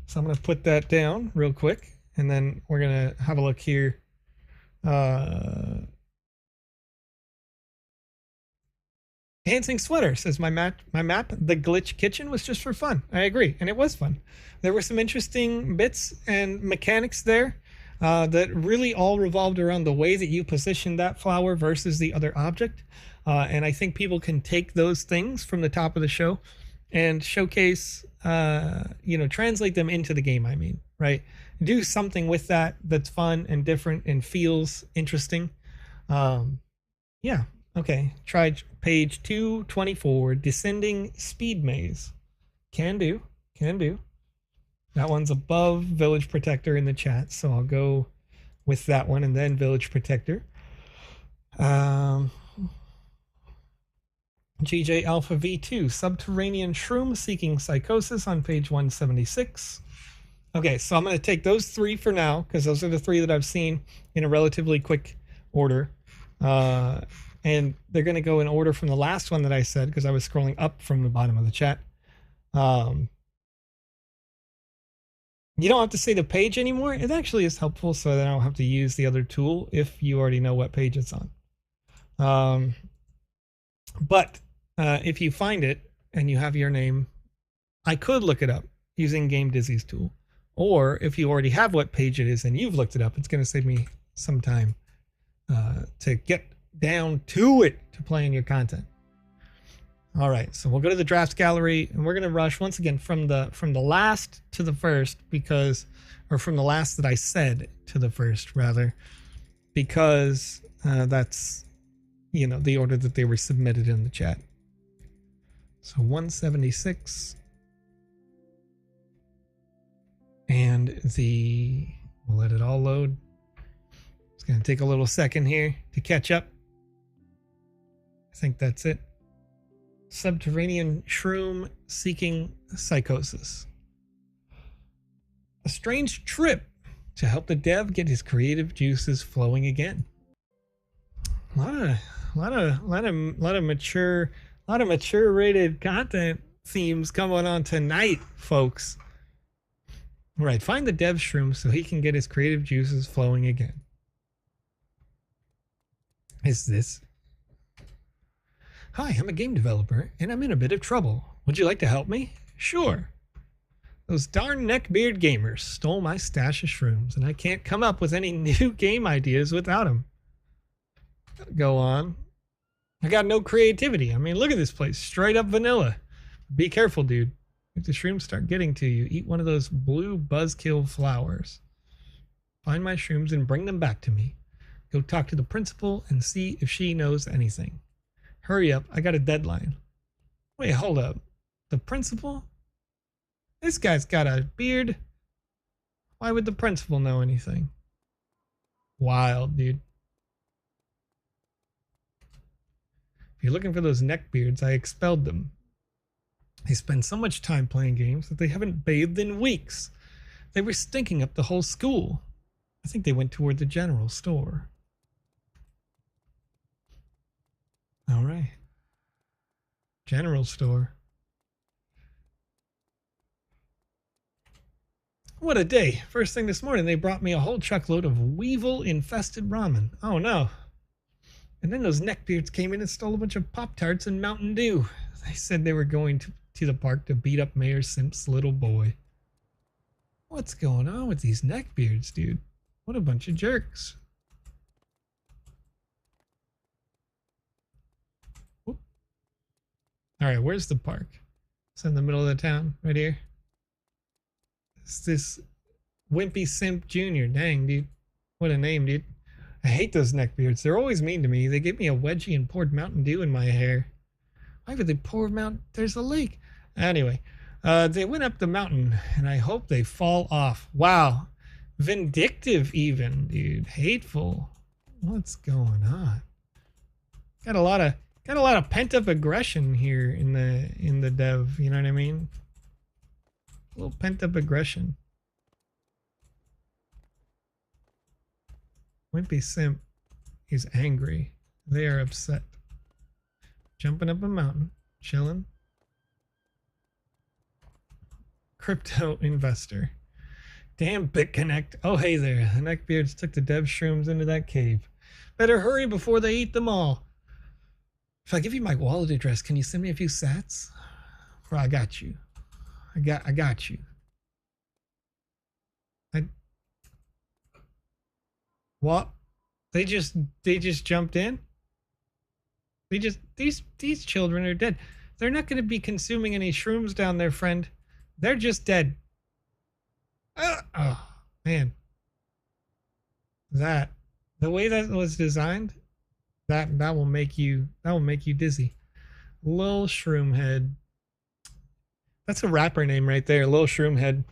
So I'm going to put that down real quick, and then we're going to have a look here. Dancing Sweater says my map, The Glitch Kitchen, was just for fun. I agree, and it was fun. There were some interesting bits and mechanics there that really all revolved around the way that you position that flower versus the other object. And I think people can take those things from the top of the show and showcase, translate them into the game, right? Do something with that that's fun and different and feels interesting. Yeah, okay. Try page 224, Descending Speed Maze. Can do. That one's above Village Protector in the chat, so I'll go with that one and then Village Protector. GJ Alpha V2, Subterranean Shroom Seeking Psychosis on page 176. Okay, so I'm going to take those 3 for now, because those are the 3 that I've seen in a relatively quick order. And they're going to go in order from the last one that I said, because I was scrolling up from the bottom of the chat. You don't have to say the page anymore. It actually is helpful so that I don't have to use the other tool if you already know what page it's on. But if you find it and you have your name, I could look it up using Game Dizzy's tool. Or if you already have what page it is and you've looked it up, it's going to save me some time to get down to it, to playing your content. All right, so we'll go to the drafts gallery, and we're going to rush once again from the last to the first, or from the last that I said to the first rather, because that's the order that they were submitted in the chat. So 176, and we'll let it all load. It's going to take a little second here to catch up. I think that's it. subterranean shroom seeking psychosis. A strange trip to help the dev get his creative juices flowing again. A lot of mature rated content themes coming on tonight, folks. All right, find the dev shroom so he can get his creative juices flowing again. Is this? Hi, I'm a game developer and I'm in a bit of trouble. Would you like to help me? Sure. Those darn neckbeard gamers stole my stash of shrooms and I can't come up with any new game ideas without them. Go on. I got no creativity. I mean, look at this place. Straight up vanilla. Be careful, dude. If the shrooms start getting to you, eat one of those blue buzzkill flowers. Find my shrooms and bring them back to me. Go talk to the principal and see if she knows anything. Hurry up, I got a deadline. Wait, hold up. The principal? This guy's got a beard. Why would the principal know anything? Wild, dude. If you're looking for those neckbeards, I expelled them. They spend so much time playing games that they haven't bathed in weeks. They were stinking up the whole school. I think they went toward the general store. All right. General store. What a day. First thing this morning, they brought me a whole truckload of weevil-infested ramen. Oh no. And then those neckbeards came in and stole a bunch of Pop-Tarts and Mountain Dew. They said they were going to the park to beat up Mayor Simp's little boy. What's going on with these neckbeards, dude? What a bunch of jerks. Whoop. All right, where's the park? It's in the middle of the town, right here. It's this Wimpy Simp Jr. Dang, dude. What a name, dude. I hate those neckbeards. They're always mean to me. They give me a wedgie and poured Mountain Dew in my hair. Why would they pour There's a lake. Anyway, they went up the mountain, and I hope they fall off. Wow. Vindictive even, dude. Hateful. What's going on? Got a lot of pent-up aggression here in the dev, you know what I mean? A little pent-up aggression. Wimpy Simp is angry. They are upset. Jumping up a mountain, chilling. Crypto investor. Damn BitConnect. Oh, hey there. The neckbeards took the dev shrooms into that cave. Better hurry before they eat them all. If I give you my wallet address, can you send me a few sats? Bro, I got you. I got you. What? They just jumped in? These children are dead. They're not going to be consuming any shrooms down there, friend. They're just dead. Oh man. The way that was designed, that will make you dizzy. Lil Shroomhead. That's a rapper name right there, Lil Shroomhead.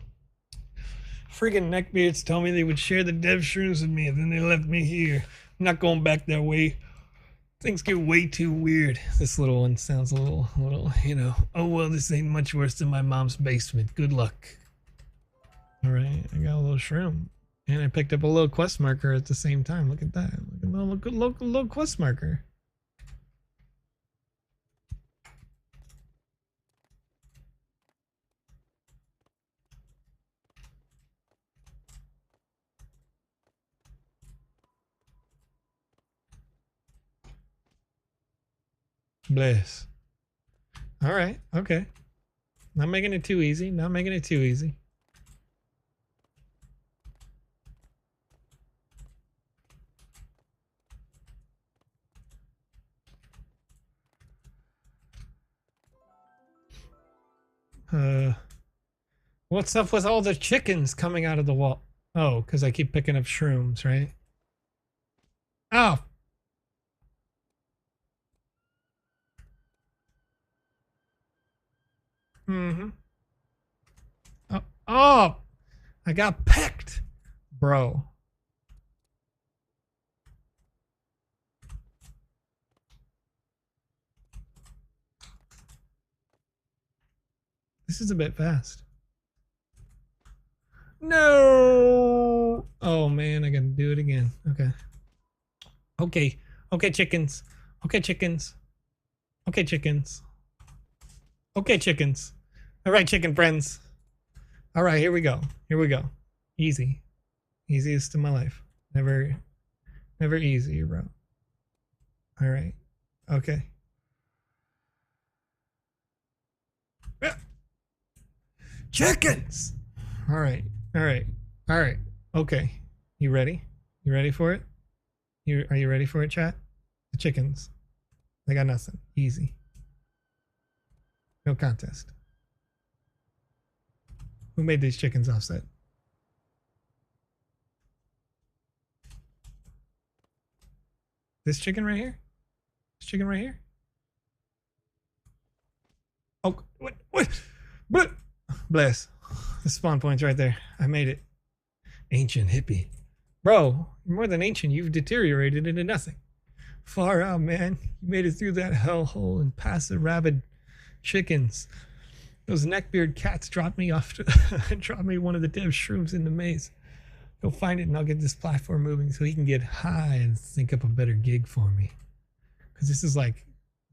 Friggin' neckbeards told me they would share the dev shrooms with me, and then they left me here. I'm not going back that way. Things get way too weird. This little one sounds a little, you know. Oh well, this ain't much worse than my mom's basement. Good luck. All right, I got a little shroom, and I picked up a little quest marker at the same time. Look at that. Look at the little quest marker. Bless. All right. Okay. Not making it too easy. Not making it too easy. What's up with all the chickens coming out of the wall? Oh, because I keep picking up shrooms, right? Oh. Mm-hmm. Oh, I got pecked, bro. This is a bit fast. No. Oh man, I gotta do it again. Okay. Okay. Okay, chickens. Okay, chickens. Okay, chickens. Okay, chickens. All right, chicken friends. All right, here we go. Here we go. Easy. Easiest in my life. Never easy, bro. All right. Okay. Chickens. All right. All right. All right. Okay. You ready? You ready for it? Are you ready for it, chat? The chickens. They got nothing. Easy. No contest. Who made these chickens offset? This chicken right here? This chicken right here? Oh, what? What? Bless. The spawn point's right there. I made it. Ancient hippie. Bro, you're more than ancient. You've deteriorated into nothing. Far out, man. You made it through that hellhole and past the rabid chickens. Those neckbeard cats dropped me off dropped me one of the dev shrooms in the maze. Go find it and I'll get this platform moving so he can get high and think up a better gig for me. Because this is like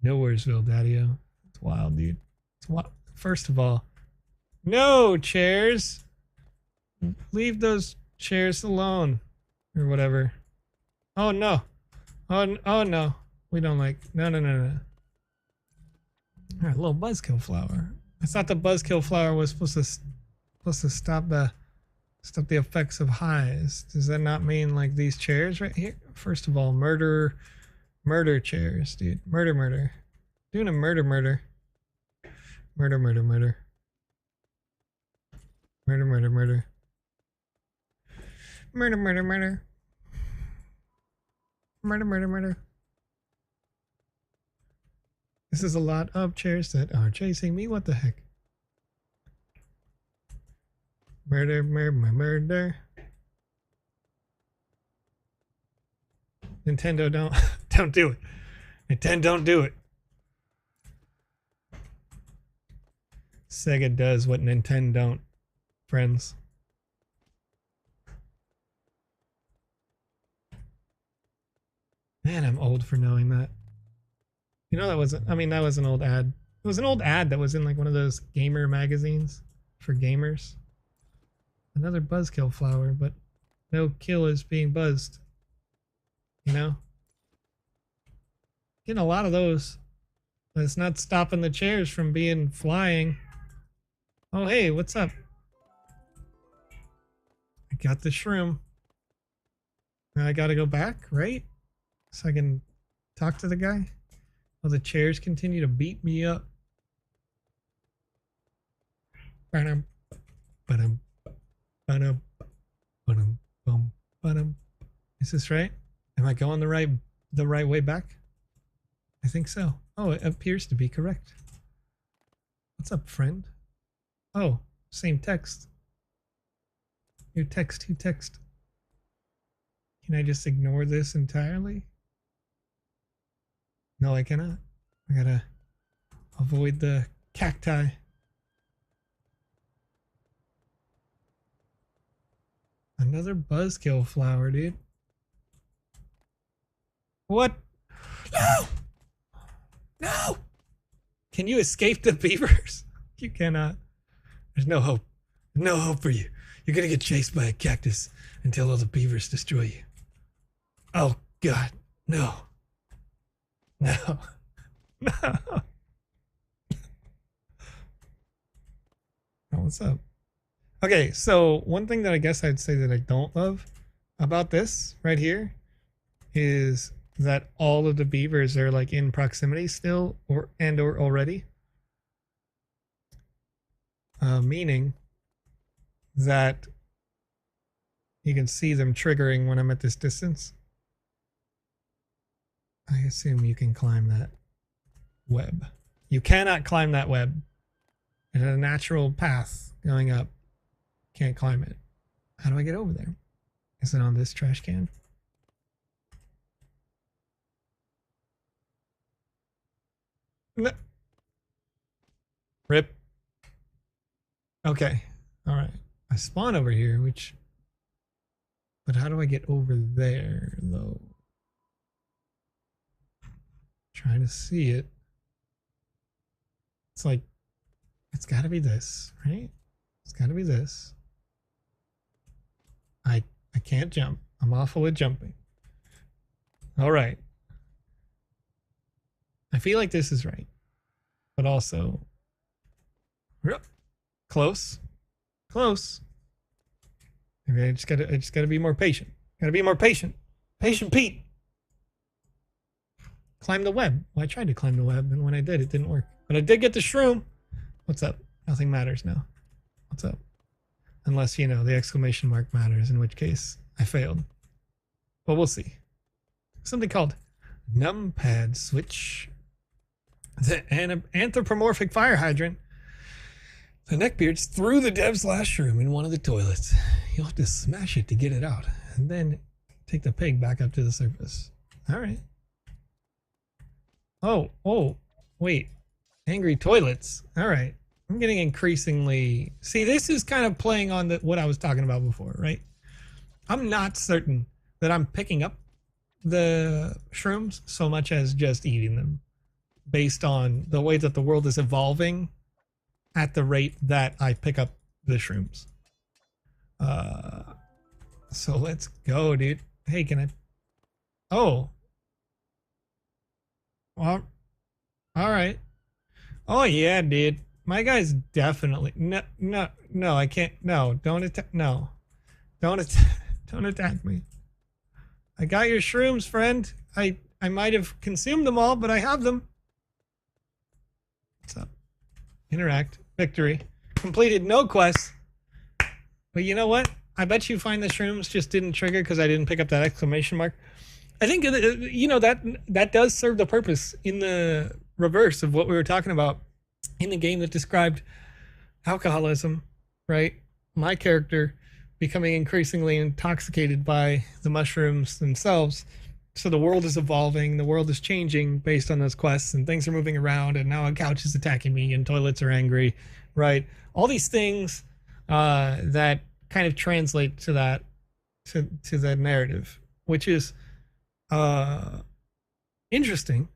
Nowheresville, Daddy-O. It's wild, dude. It's wild. First of all, no chairs. Leave those chairs alone. Or whatever. Oh no. Oh no. We don't like. No. All right, little buzzkill flower. I thought the buzzkill flower was supposed to stop the effects of highs. Does that not mean like these chairs right here? First of all, murder chairs, dude. Murder. Doing a murder. Murder. This is a lot of chairs that are chasing me. What the heck? Murder. Nintendo, don't do it. Nintendo, don't do it. Sega does what Nintendo don't, friends. Man, I'm old for knowing that. You know, that was an old ad. It was an old ad that was in like one of those gamer magazines for gamers. Another buzzkill flower, but no kill is being buzzed. You know? Getting a lot of those. But it's not stopping the chairs from being flying. Oh, hey, what's up? I got the shroom. Now I gotta go back, right? So I can talk to the guy? Will the chairs continue to beat me up? Is this right? Am I going the right way back? I think so. Oh, it appears to be correct. What's up, friend? Oh, same text. New text, new text. Can I just ignore this entirely? No, I cannot. I gotta avoid the cacti. Another buzzkill flower, dude. What? No! No! Can you escape the beavers? You cannot. There's no hope. No hope for you. You're gonna get chased by a cactus until all the beavers destroy you. Oh, God. No. No. No. Oh, what's up? Okay, so one thing that I guess I'd say that I don't love about this right here is that all of the beavers are like in proximity still or already. Meaning that you can see them triggering when I'm at this distance. I assume you can climb that web. You cannot climb that web. It's a natural path going up. Can't climb it. How do I get over there? Is it on this trash can? No. Rip. Okay. All right. I spawn over here, but how do I get over there though? Trying to see it. It's like, it's gotta be this, right? It's gotta be this. I can't jump. I'm awful at jumping. All right. I feel like this is right, but also close. Maybe I just gotta be more patient. Gotta be more patient. Patient Pete. Climb the web. Well, I tried to climb the web, and when I did, it didn't work. But I did get the shroom. What's up? Nothing matters now. What's up? Unless, you know, the exclamation mark matters, in which case I failed. But we'll see. Something called numpad switch. The anthropomorphic fire hydrant. The neckbeards threw the dev's last room in one of the toilets. You'll have to smash it to get it out, and then take the pig back up to the surface. All right. Oh, wait. Angry toilets. All right. I'm getting increasingly... See, this is kind of playing on what I was talking about before, right? I'm not certain that I'm picking up the shrooms so much as just eating them, based on the way that the world is evolving at the rate that I pick up the shrooms. So let's go, dude. Hey, can I... Oh. Well, all right. Oh, yeah, dude. My guy's definitely... No, I can't... No, don't attack... No. Don't attack me. I got your shrooms, friend. I might have consumed them all, but I have them. What's up? Interact. Victory. Completed no quests. But you know what? I bet you find the shrooms just didn't trigger because I didn't pick up that exclamation mark. I think, you know, that does serve the purpose in the reverse of what we were talking about in the game that described alcoholism, right? My character becoming increasingly intoxicated by the mushrooms themselves. So the world is evolving, the world is changing based on those quests, and things are moving around, and now a couch is attacking me, and toilets are angry, right? All these things that kind of translate to that, to that narrative, which is interesting.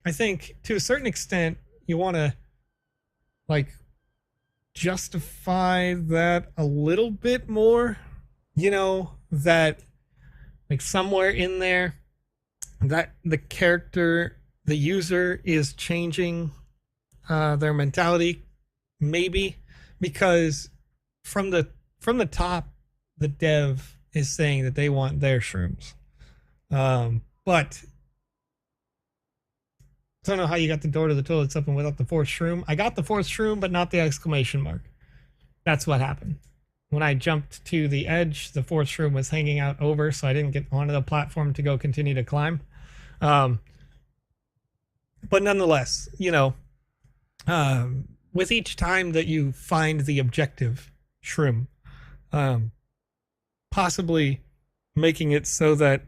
I think to a certain extent, you want to like justify that a little bit more, you know, that like somewhere in there that the character, the user is changing their mentality, maybe because from the top, the dev is saying that they want their shrooms. But I don't know how you got the door to the toilets open without the fourth shroom. I got the fourth shroom, but not the exclamation mark. That's what happened. When I jumped to the edge, the fourth shroom was hanging out over, so I didn't get onto the platform to go continue to climb. But nonetheless, you know, with each time that you find the objective shroom, possibly making it so that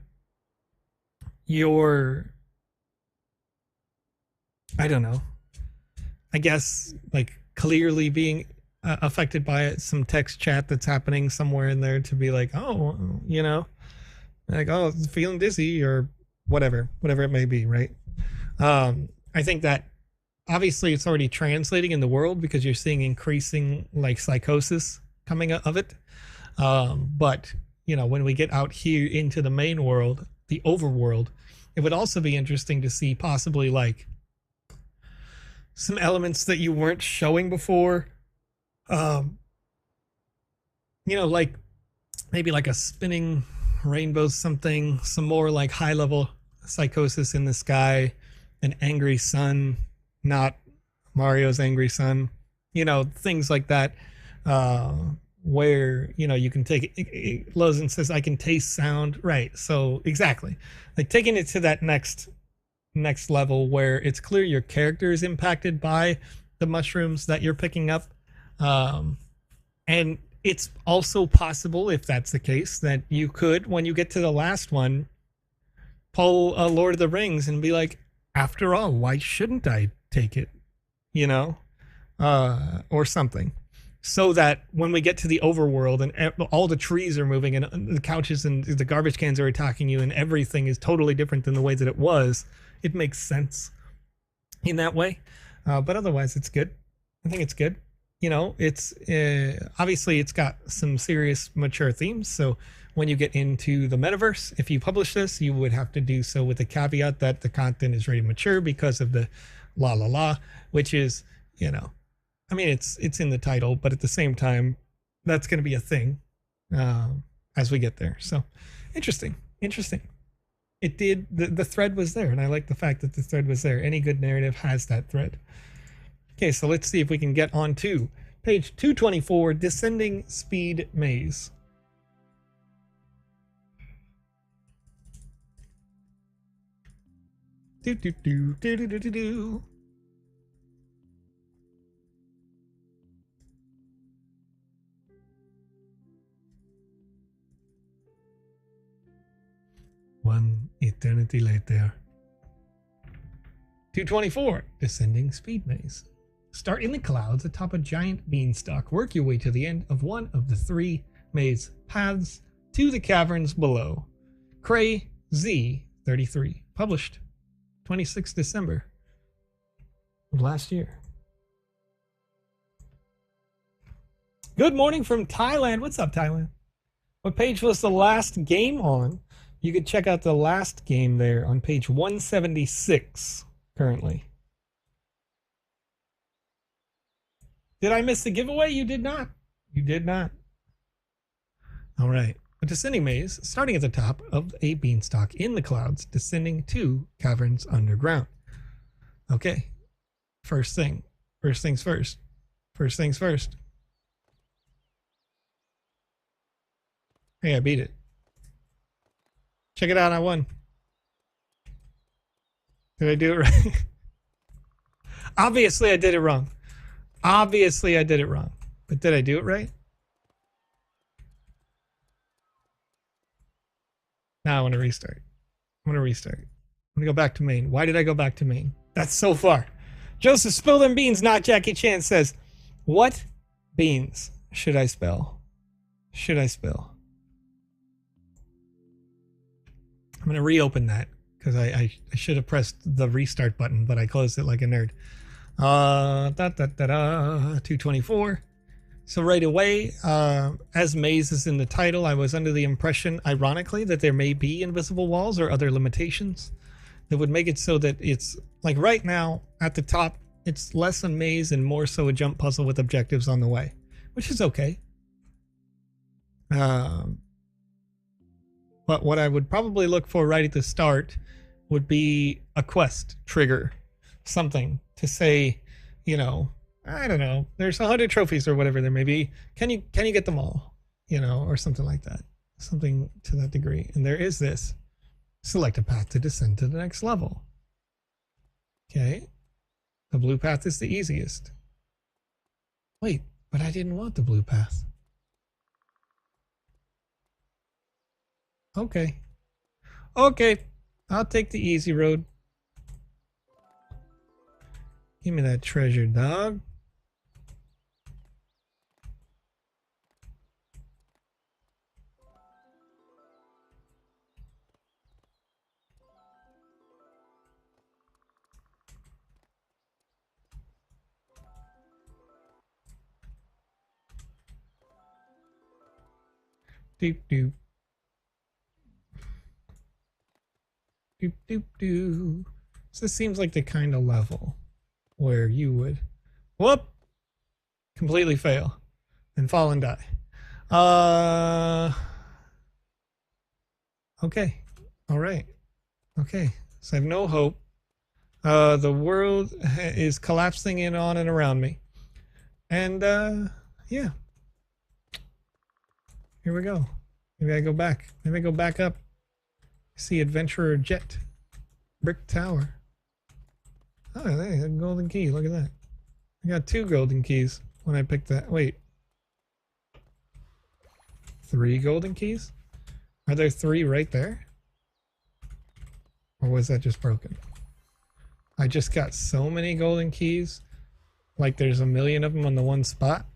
you're, I don't know, I guess like clearly being affected by it, some text chat that's happening somewhere in there to be like, oh, you know, like, oh, feeling dizzy or whatever it may be, right? I think that obviously it's already translating in the world because you're seeing increasing like psychosis coming of it. But you know, when we get out here into the main world, the overworld, it would also be interesting to see possibly like some elements that you weren't showing before. You know, like maybe like a spinning rainbow, something, some more like high level psychosis in the sky, an angry sun, not Mario's angry sun, you know, things like that, where, you know, you can take it. Lozen says, I can taste sound. Right. So exactly like taking it to that next level where it's clear your character is impacted by the mushrooms that you're picking up. And it's also possible, if that's the case, that you could, when you get to the last one, pull a Lord of the Rings and be like, after all, why shouldn't I take it? You know, or something. so that when we get to the overworld and all the trees are moving and the couches and the garbage cans are attacking you and everything is totally different than the way that it was, it makes sense in that way. But otherwise, it's good. I think it's good. You know, it's obviously it's got some serious mature themes. So when you get into the metaverse, if you publish this, you would have to do so with the caveat that the content is rated mature because of the which is, you know, I mean, it's in the title, but at the same time, that's going to be a thing as we get there. So interesting. It did, the thread was there, and I like the fact that the thread was there. Any good narrative has that thread. Okay, so let's see if we can get on to page 224, Descending Speed Maze. Do do do do do do do do. One eternity later. 224, Descending Speed Maze. Start in the clouds atop a giant beanstalk. Work your way to the end of one of the 3 maze paths to the caverns below. Cray Z 33. Published 26 December of last year. Good morning from Thailand. What's up, Thailand? What page was the last game on? You could check out the last game there on page 176 currently. Did I miss the giveaway? You did not. You did not. All right. A descending maze starting at the top of a beanstalk in the clouds, descending to caverns underground. Okay. First things first. First things first. Hey, I beat it. Check it out, I won. Did I do it right? Obviously, I did it wrong. Obviously, I did it wrong. But did I do it right? Now I want to restart. I'm going to go back to main. Why did I go back to main? That's so far. Joseph, spill them beans, not Jackie Chan says. What beans should I spell? Should I spell? I'm going to reopen that because I should have pressed the restart button, but I closed it like a nerd. 224. So right away, as maze is in the title, I was under the impression, ironically, that there may be invisible walls or other limitations that would make it so that it's like right now at the top, it's less a maze and more so a jump puzzle with objectives on the way, which is okay. But what I would probably look for right at the start would be a quest trigger, something to say, you know, I don't know, there's 100 trophies or whatever there may be. Can you get them all? You know, or something like that. Something to that degree. And there is this. Select a path to descend to the next level. Okay. The blue path is the easiest. Wait, but I didn't want the blue path. Okay. Okay. I'll take the easy road. Give me that treasure, dog. Doop doop. Doop doop doop. So this seems like the kind of level where you would whoop completely fail and fall and die. Okay. All right. Okay. So I have no hope. The world is collapsing in on and around me. And yeah. Here we go. Maybe I go back. Maybe I go back up. See Adventurer Jet. Brick Tower. Oh, hey, a golden key. Look at that. I got 2 golden keys when I picked that. Wait. 3 golden keys? Are there 3 right there? Or was that just broken? I just got so many golden keys. Like there's a million of them on the one spot.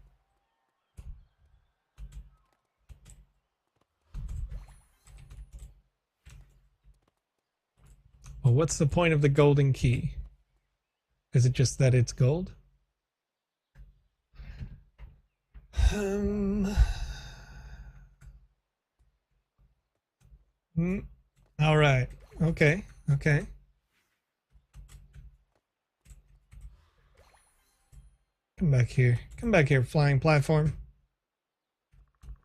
Well, what's the point of the golden key? Is it just that it's gold? All right. Okay. Okay. Come back here. Come back here, flying platform.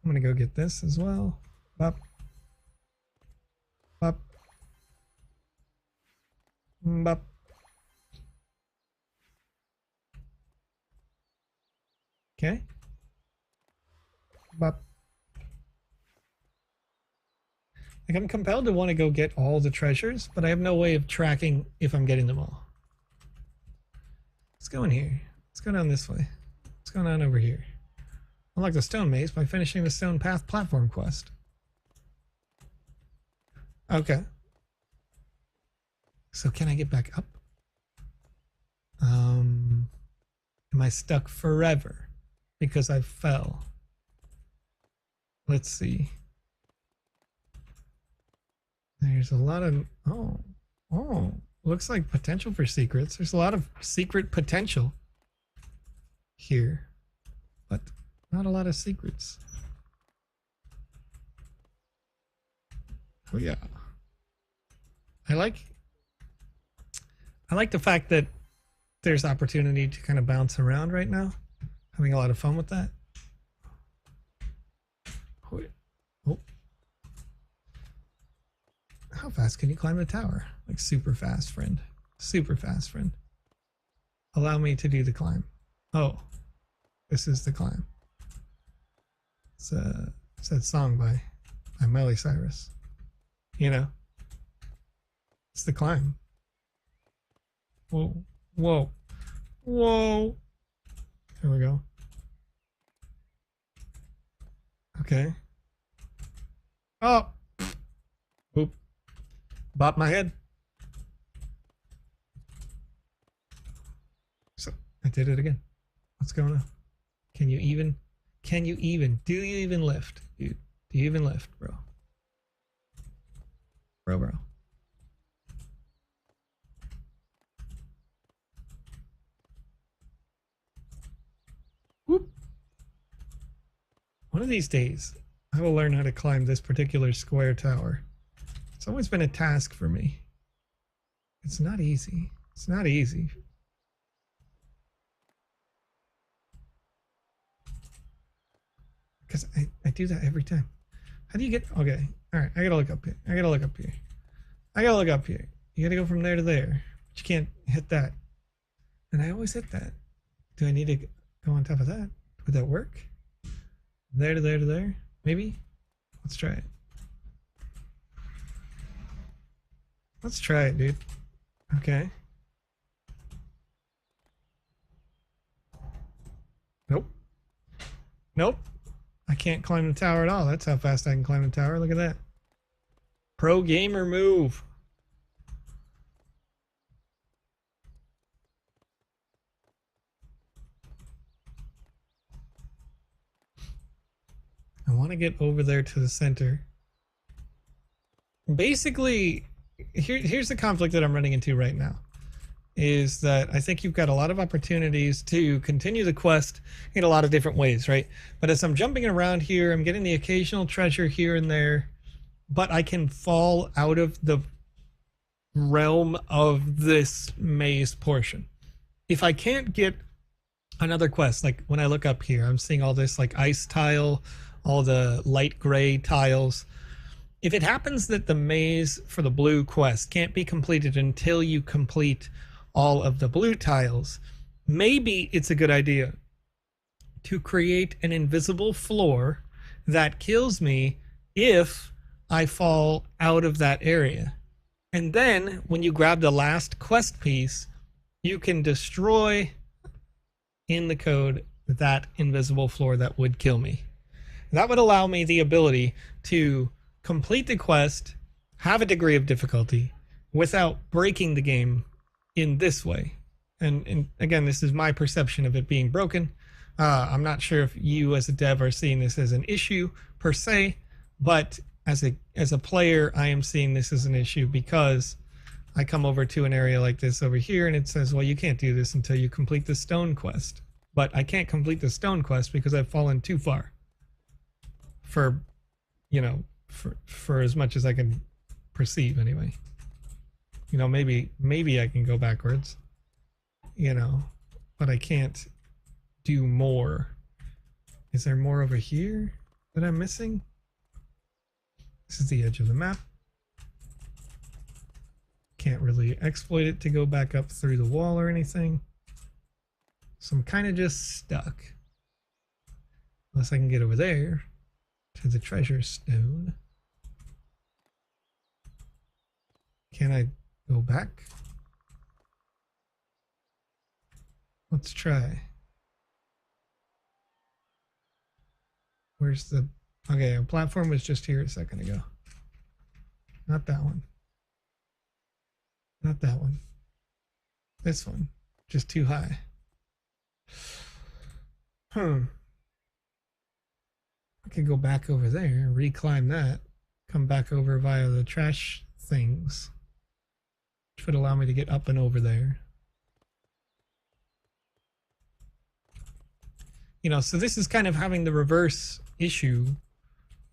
I'm gonna go get this as well. Bop. Bop. Bop. Okay. Bop. Like, I'm compelled to want to go get all the treasures, but I have no way of tracking if I'm getting them all. Let's go in here. Let's go down this way. What's going on over here? Unlock the stone maze by finishing the stone path platform quest. Okay. So can I get back up? Am I stuck forever because I fell? Let's see. There's a lot of looks like potential for secrets. There's a lot of secret potential here, but not a lot of secrets. Oh yeah. I like the fact that there's opportunity to kind of bounce around right now. Having a lot of fun with that. Oh. How fast can you climb the tower? Like super fast, friend. Super fast, friend. Allow me to do the climb. Oh, this is the climb. It's that song by Miley Cyrus. You know, it's the climb. Whoa, whoa, whoa. Here we go. Okay. Oh. Oop. Bop my head. So I did it again. What's going on? Do you even lift, dude? Do you even lift, bro? Bro. Whoop. One of these days, I will learn how to climb this particular square tower. It's always been a task for me. It's not easy. It's not easy. Because I do that every time. How do you get... Okay. All right. I gotta look up here. I gotta look up here. You gotta go from there to there. But you can't hit that. And I always hit that. Do I need to go on top of that? Would that work? There to there to there? Maybe? Let's try it. Let's try it, dude. Okay. Nope. Nope. I can't climb the tower at all. That's how fast I can climb the tower. Look at that. Pro gamer move. I want to get over there to the center. Basically, here's the conflict that I'm running into right now. Is that I think you've got a lot of opportunities to continue the quest in a lot of different ways, right? But as I'm jumping around here, I'm getting the occasional treasure here and there, but I can fall out of the realm of this maze portion. If I can't get another quest, like when I look up here, I'm seeing all this like ice tile, all the light gray tiles. If it happens that the maze for the blue quest can't be completed until you complete all of the blue tiles, maybe it's a good idea to create an invisible floor that kills me if I fall out of that area. And then when you grab the last quest piece, you can destroy in the code that invisible floor that would kill me. That would allow me the ability to complete the quest, have a degree of difficulty without breaking the game in this way. And again, this is my perception of it being broken. I'm not sure if you as a dev are seeing this as an issue per se, but as a player, I am seeing this as an issue because I come over to an area like this over here, and it says, well, you can't do this until you complete the stone quest. But I can't complete the stone quest because I've fallen too far for, you know, for as much as I can perceive anyway. You know, maybe I can go backwards, you know, but I can't do more. Is there more over here that I'm missing? This is the edge of the map. Can't really exploit it to go back up through the wall or anything. So I'm kind of just stuck. Unless I can get over there to the treasure stone. Can I go back? Let's try. Where's the... Okay, our platform was just here a second ago. Not that one. Not that one. This one. Just too high. I could go back over there, reclimb that, come back over via the trash things, which would allow me to get up and over there. You know, so this is kind of having the reverse issue,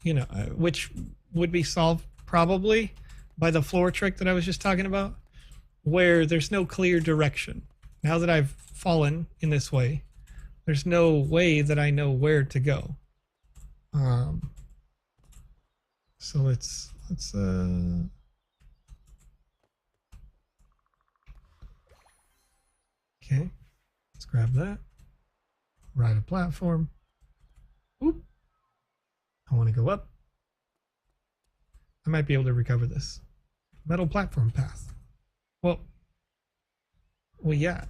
you know, which would be solved probably by the floor trick that I was just talking about, where there's no clear direction. Now that I've fallen in this way, there's no way that I know where to go. So let's okay, let's grab that. Ride a platform. Oop. I want to go up. I might be able to recover this. Metal platform path. Well, yeah.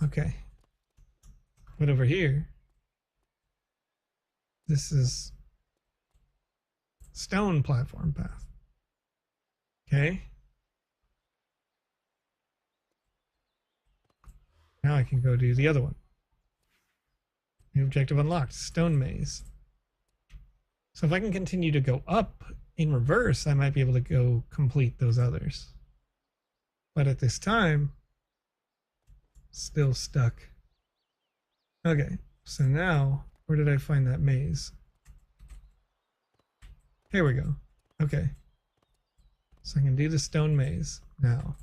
Okay. But over here, this is stone platform path. Okay. Now I can go do the other one. New objective unlocked, stone maze. So if I can continue to go up in reverse, I might be able to go complete those others. But at this time, still stuck. Okay, so now, where did I find that maze? Here we go. Okay. So I can do the stone maze now.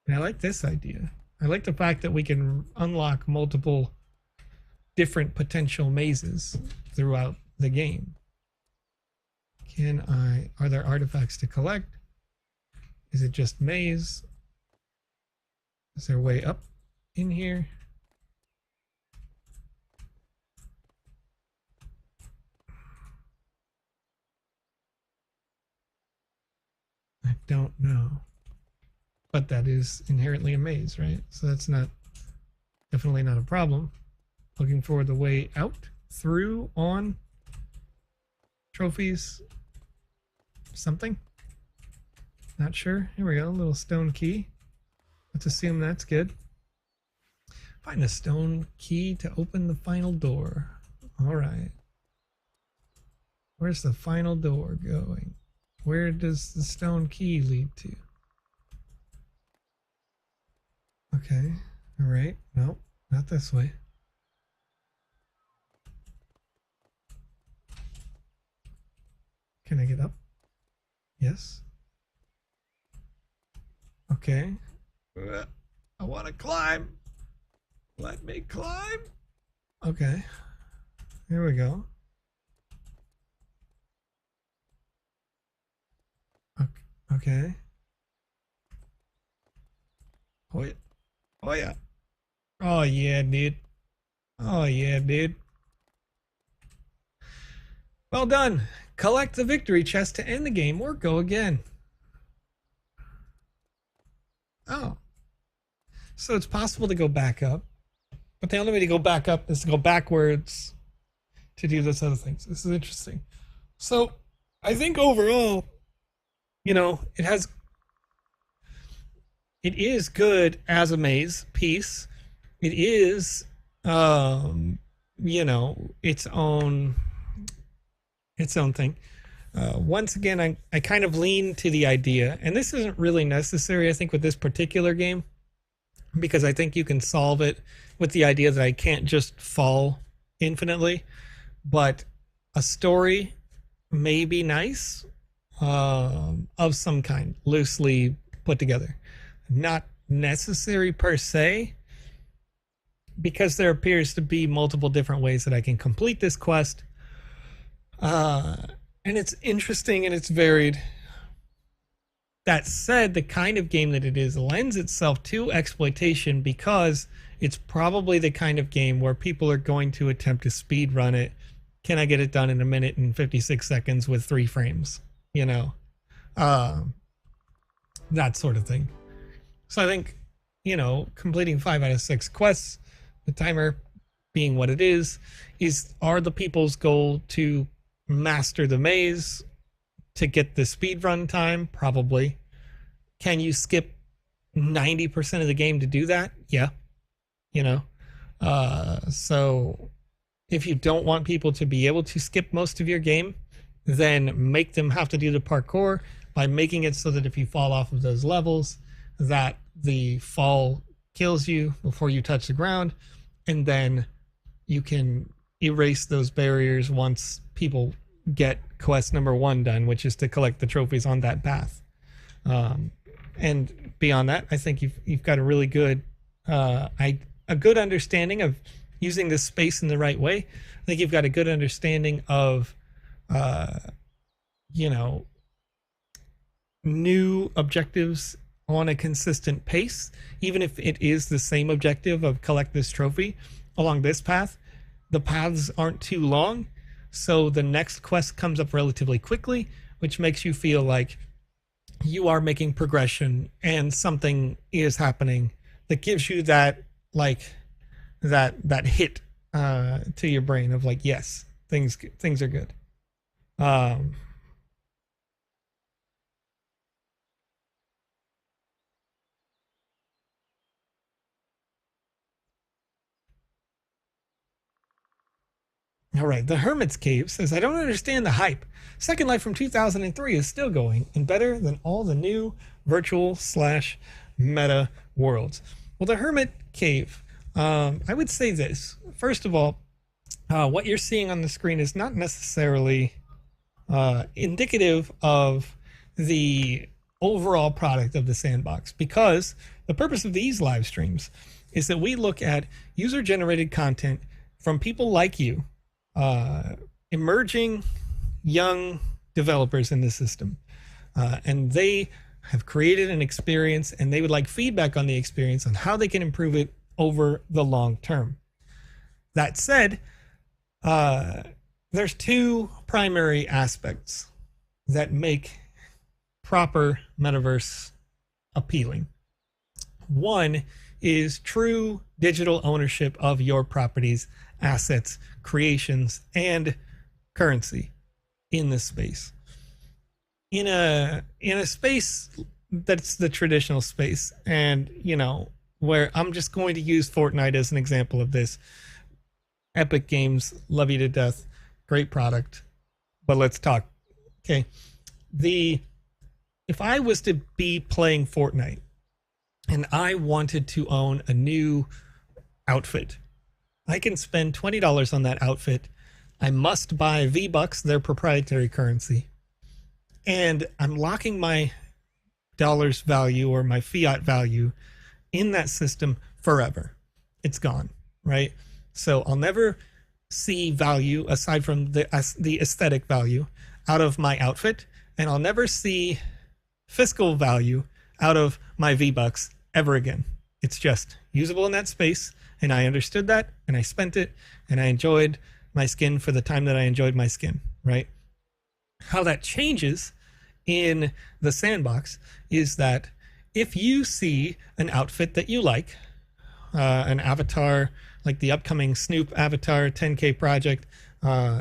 And I like this idea. I like the fact that we can unlock multiple different potential mazes throughout the game. Are there artifacts to collect? Is it just maze? Is there a way up in here? I don't know. But that is inherently a maze, right? So that's definitely not a problem. Looking for the way out, through, on, trophies, something. Not sure. Here we go, a little stone key. Let's assume that's good. Find a stone key to open the final door. All right. Where's the final door going? Where does the stone key lead to? Okay. All right. Nope, not this way. Can I get up? Yes. Okay. I want to climb. Let me climb. Okay. Here we go. Okay. Oh yeah. Oh yeah. Oh yeah, dude. Oh yeah, dude. Well done. Collect the victory chest to end the game or go again. Oh. So it's possible to go back up, but the only way to go back up is to go backwards to do those other things. This is interesting. So I think overall, you know, it is good as a maze piece. It is, you know, its own thing. Once again, I kind of lean to the idea, and this isn't really necessary, I think, with this particular game, because I think you can solve it with the idea that I can't just fall infinitely, but a story may be nice, of some kind, loosely put together. Not necessary per se, because there appears to be multiple different ways that I can complete this quest. And it's interesting and it's varied. That said, the kind of game that it is lends itself to exploitation because it's probably the kind of game where people are going to attempt to speed run it. Can I get it done in 1 minute and 56 seconds with 3 frames? You know, that sort of thing. So I think, you know, completing 5 out of 6 quests, the timer being what it is are the people's goal to master the maze to get the speed run time? Probably. Can you skip 90% of the game to do that? Yeah. You know, so if you don't want people to be able to skip most of your game, then make them have to do the parkour by making it so that if you fall off of those levels, that the fall kills you before you touch the ground, and then you can erase those barriers once people get quest number 1 done, which is to collect the trophies on that path. And beyond that, I think you've got a really good a good understanding of using this space in the right way. I think you've got a good understanding of you know, new objectives on a consistent pace, even if it is the same objective of collect this trophy along this path. The paths aren't too long, so the next quest comes up relatively quickly, which makes you feel like you are making progression and something is happening that gives you that, like, that hit to your brain of like, yes, things are good. All right, the Hermit's Cave says, I don't understand the hype. Second Life from 2003 is still going and better than all the new virtual/meta worlds. Well, the Hermit Cave, I would say this. First of all, what you're seeing on the screen is not necessarily indicative of the overall product of the sandbox, because the purpose of these live streams is that we look at user-generated content from people like you, emerging young developers in the system, and they have created an experience and they would like feedback on the experience on how they can improve it over the long term. That said, there's 2 primary aspects that make proper metaverse appealing. One is true digital ownership of your properties, assets, creations, and currency in this space. In a space that's the traditional space, and you know, where I'm just going to use Fortnite as an example of this. Epic Games, love you to death, great product, but let's talk. Okay, if I was to be playing Fortnite and I wanted to own a new outfit, I can spend $20 on that outfit. I must buy V-Bucks, their proprietary currency, and I'm locking my dollars value or my fiat value in that system forever. It's gone, right? So I'll never see value aside from the aesthetic value out of my outfit, and I'll never see fiscal value out of my V-Bucks ever again. It's just usable in that space, and I understood that, and I spent it, and I enjoyed my skin for the time that I enjoyed my skin, right? How that changes in the sandbox is that if you see an outfit that you like, an avatar, like the upcoming Snoop avatar 10K project,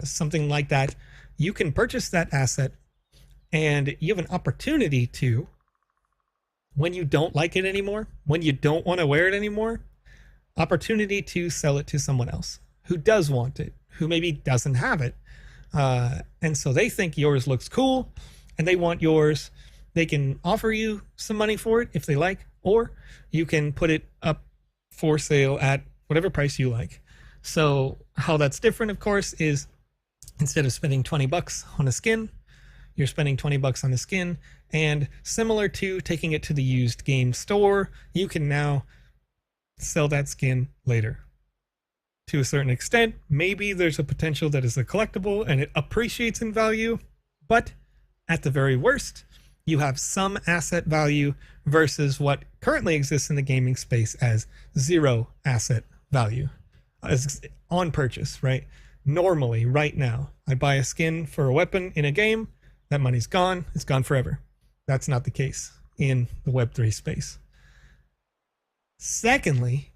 something like that, you can purchase that asset, and you have an opportunity to, when you don't like it anymore, when you don't want to wear it anymore, opportunity to sell it to someone else who does want it, who maybe doesn't have it, And so they think yours looks cool and they want yours. They can offer you some money for it if they like, or you can put it up for sale at whatever price you like. So how that's different, of course, is instead of spending $20 on a skin, you're spending $20 on the skin, and similar to taking it to the used game store, you can now sell that skin later. To a certain extent, maybe there's a potential that is a collectible and it appreciates in value, but at the very worst, you have some asset value versus what currently exists in the gaming space as zero asset value as on purchase, right? Normally, right now, I buy a skin for a weapon in a game, that money's gone, it's gone forever. That's not the case in the Web3 space. Secondly,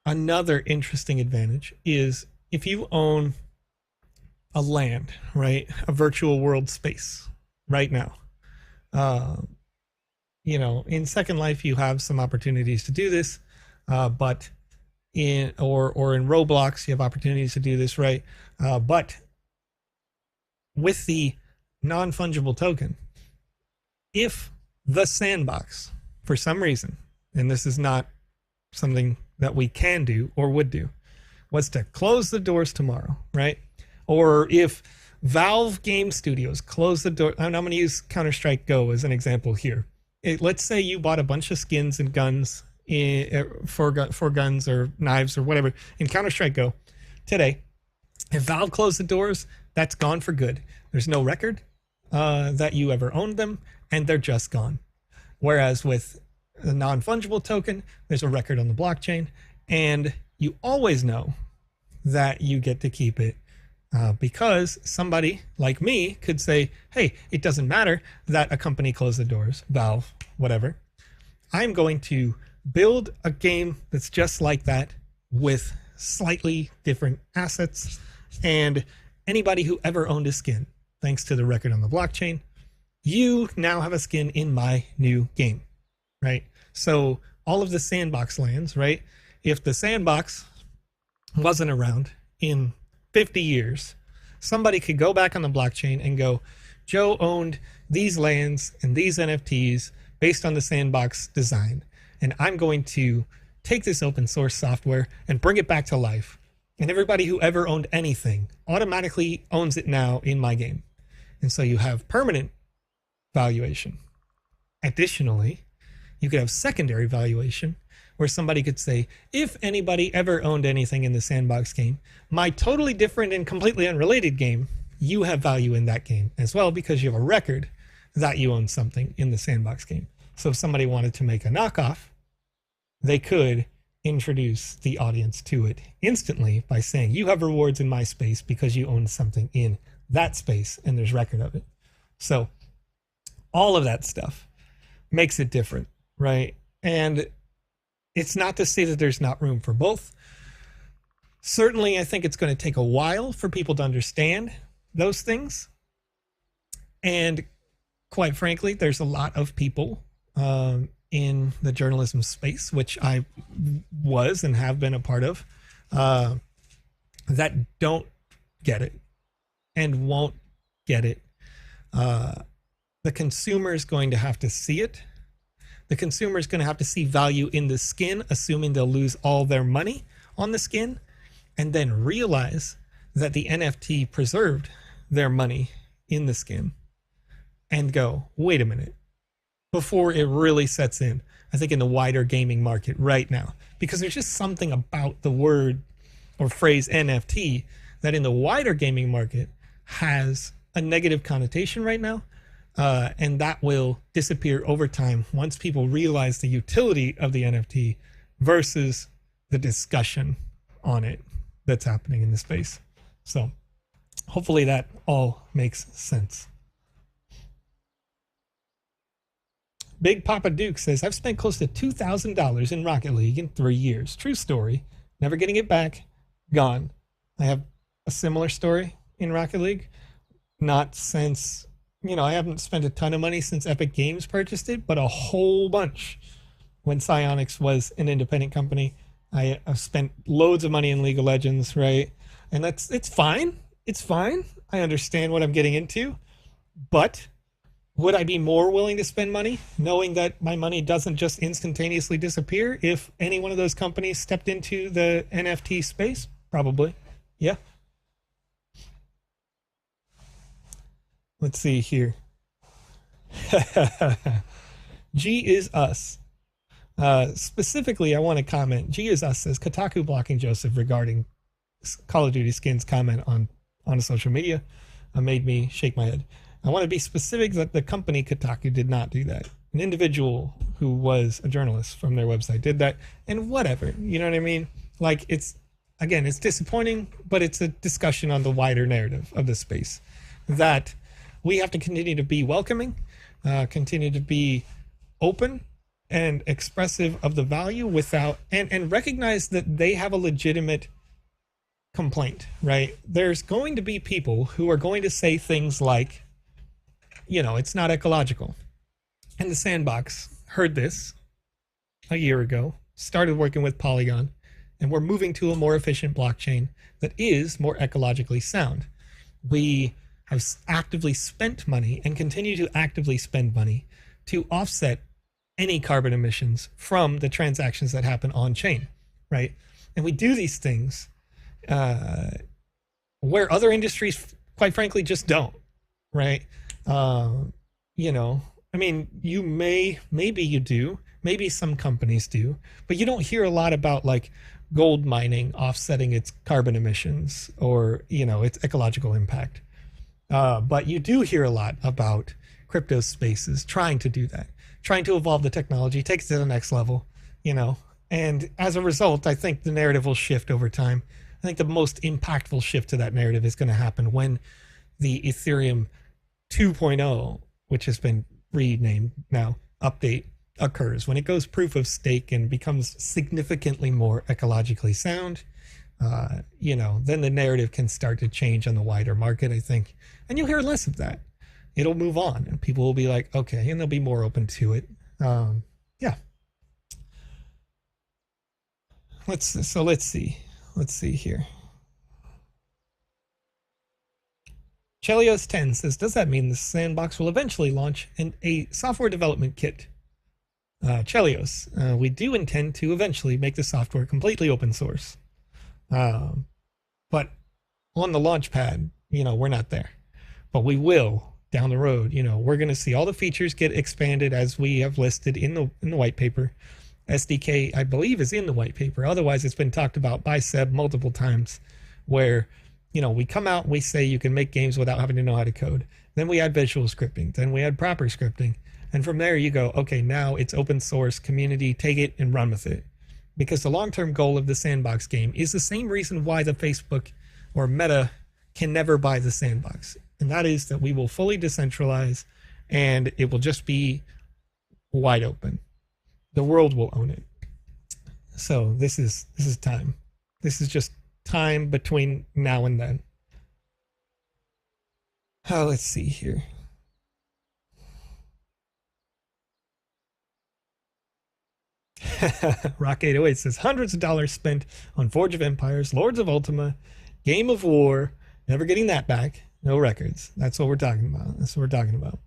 another interesting advantage is if you own a land, right? A virtual world space right now. In Second Life, you have some opportunities to do this, but in Roblox, you have opportunities to do this, right? But with the non-fungible token, if the sandbox, for some reason, and this is not something that we can do or would do, was to close the doors tomorrow, right? Or if Valve Game Studios closed the door, I'm going to use Counter-Strike Go as an example here. Let's say you bought a bunch of skins and guns for guns or knives or whatever in Counter-Strike Go today. If Valve closed the doors, that's gone for good. There's no record that you ever owned them, and they're just gone. Whereas with the non-fungible token, there's a record on the blockchain, and you always know that you get to keep it because somebody like me could say, hey, it doesn't matter that a company closed the doors, Valve, whatever. I'm going to build a game that's just like that with slightly different assets, and anybody who ever owned a skin, thanks to the record on the blockchain, you now have a skin in my new game, right? So all of the sandbox lands, right? If the sandbox wasn't around in 50 years, somebody could go back on the blockchain and go, Joe owned these lands and these NFTs based on the sandbox design. And I'm going to take this open source software and bring it back to life. And everybody who ever owned anything automatically owns it now in my game. And so you have permanent valuation. Additionally, you could have secondary valuation where somebody could say, if anybody ever owned anything in the sandbox game, my totally different and completely unrelated game, you have value in that game as well because you have a record that you own something in the sandbox game. So if somebody wanted to make a knockoff, they could introduce the audience to it instantly by saying, you have rewards in my space because you own something in that space and there's record of it. So all of that stuff makes it different, right? And it's not to say that there's not room for both. Certainly, I think it's going to take a while for people to understand those things. And quite frankly, there's a lot of people in the journalism space, which I was and have been a part of, that don't get it and won't get it. The consumer is going to have to see it. The consumer is going to have to see value in the skin, assuming they'll lose all their money on the skin, and then realize that the NFT preserved their money in the skin and go, wait a minute, before it really sets in, I think, in the wider gaming market right now. Because there's just something about the word or phrase NFT that in the wider gaming market has a negative connotation right now. And that will disappear over time once people realize the utility of the NFT versus the discussion on it that's happening in the space. So hopefully that all makes sense. Big Papa Duke says, I've spent close to $2,000 in Rocket League in 3 years. True story. Never getting it back. Gone. I have a similar story in Rocket League. Not since, I haven't spent a ton of money since Epic Games purchased it, but a whole bunch when Psyonix was an independent company. I've spent loads of money in League of Legends, right? And it's fine. It's fine. I understand what I'm getting into, but would I be more willing to spend money knowing that my money doesn't just instantaneously disappear if any one of those companies stepped into the NFT space? Probably. Yeah. Let's see here. G is us. Specifically, I want to comment. G is us says Kotaku blocking Joseph regarding Call of Duty skins comment on a social media made me shake my head. I want to be specific that the company Kotaku did not do that. An individual who was a journalist from their website did that, and whatever. You know what I mean? Like, it's disappointing, but it's a discussion on the wider narrative of the space that we have to continue to be welcoming, continue to be open and expressive of the value without and recognize that they have a legitimate complaint, right? There's going to be people who are going to say things like, it's not ecological. And the Sandbox heard this a year ago, started working with Polygon, and we're moving to a more efficient blockchain that is more ecologically sound. We have actively spent money and continue to actively spend money to offset any carbon emissions from the transactions that happen on chain, right? And we do these things where other industries, quite frankly, just don't, right? Maybe you do, maybe some companies do, but you don't hear a lot about like gold mining offsetting its carbon emissions or, its ecological impact. But you do hear a lot about crypto spaces trying to do that, trying to evolve the technology, take it to the next level, and as a result, I think the narrative will shift over time. I think the most impactful shift to that narrative is going to happen when the Ethereum 2.0, which has been renamed now, update occurs. When it goes proof of stake and becomes significantly more ecologically sound, then the narrative can start to change on the wider market, I think. And you'll hear less of that. It'll move on and people will be like, okay, and they'll be more open to it. Yeah. Let's see here. Chelios10 says, does that mean the Sandbox will eventually launch a software development kit? Chelios, we do intend to eventually make the software completely open source. But on the launch pad, we're not there. But we will down the road. We're going to see all the features get expanded as we have listed in the white paper. SDK, I believe, is in the white paper. Otherwise, it's been talked about by Seb multiple times where, we come out and we say you can make games without having to know how to code. Then we add visual scripting. Then we add proper scripting. And from there you go, okay, now it's open source, community, take it and run with it. Because the long-term goal of the Sandbox game is the same reason why the Facebook or Meta can never buy the Sandbox. And that is that we will fully decentralize and it will just be wide open. The world will own it. So this is time. This is just time between now and then. Let's see here. Rock 808 says hundreds of dollars spent on Forge of Empires, Lords of Ultima, Game of War, never getting that back, no records. That's what we're talking about. That's what we're talking about.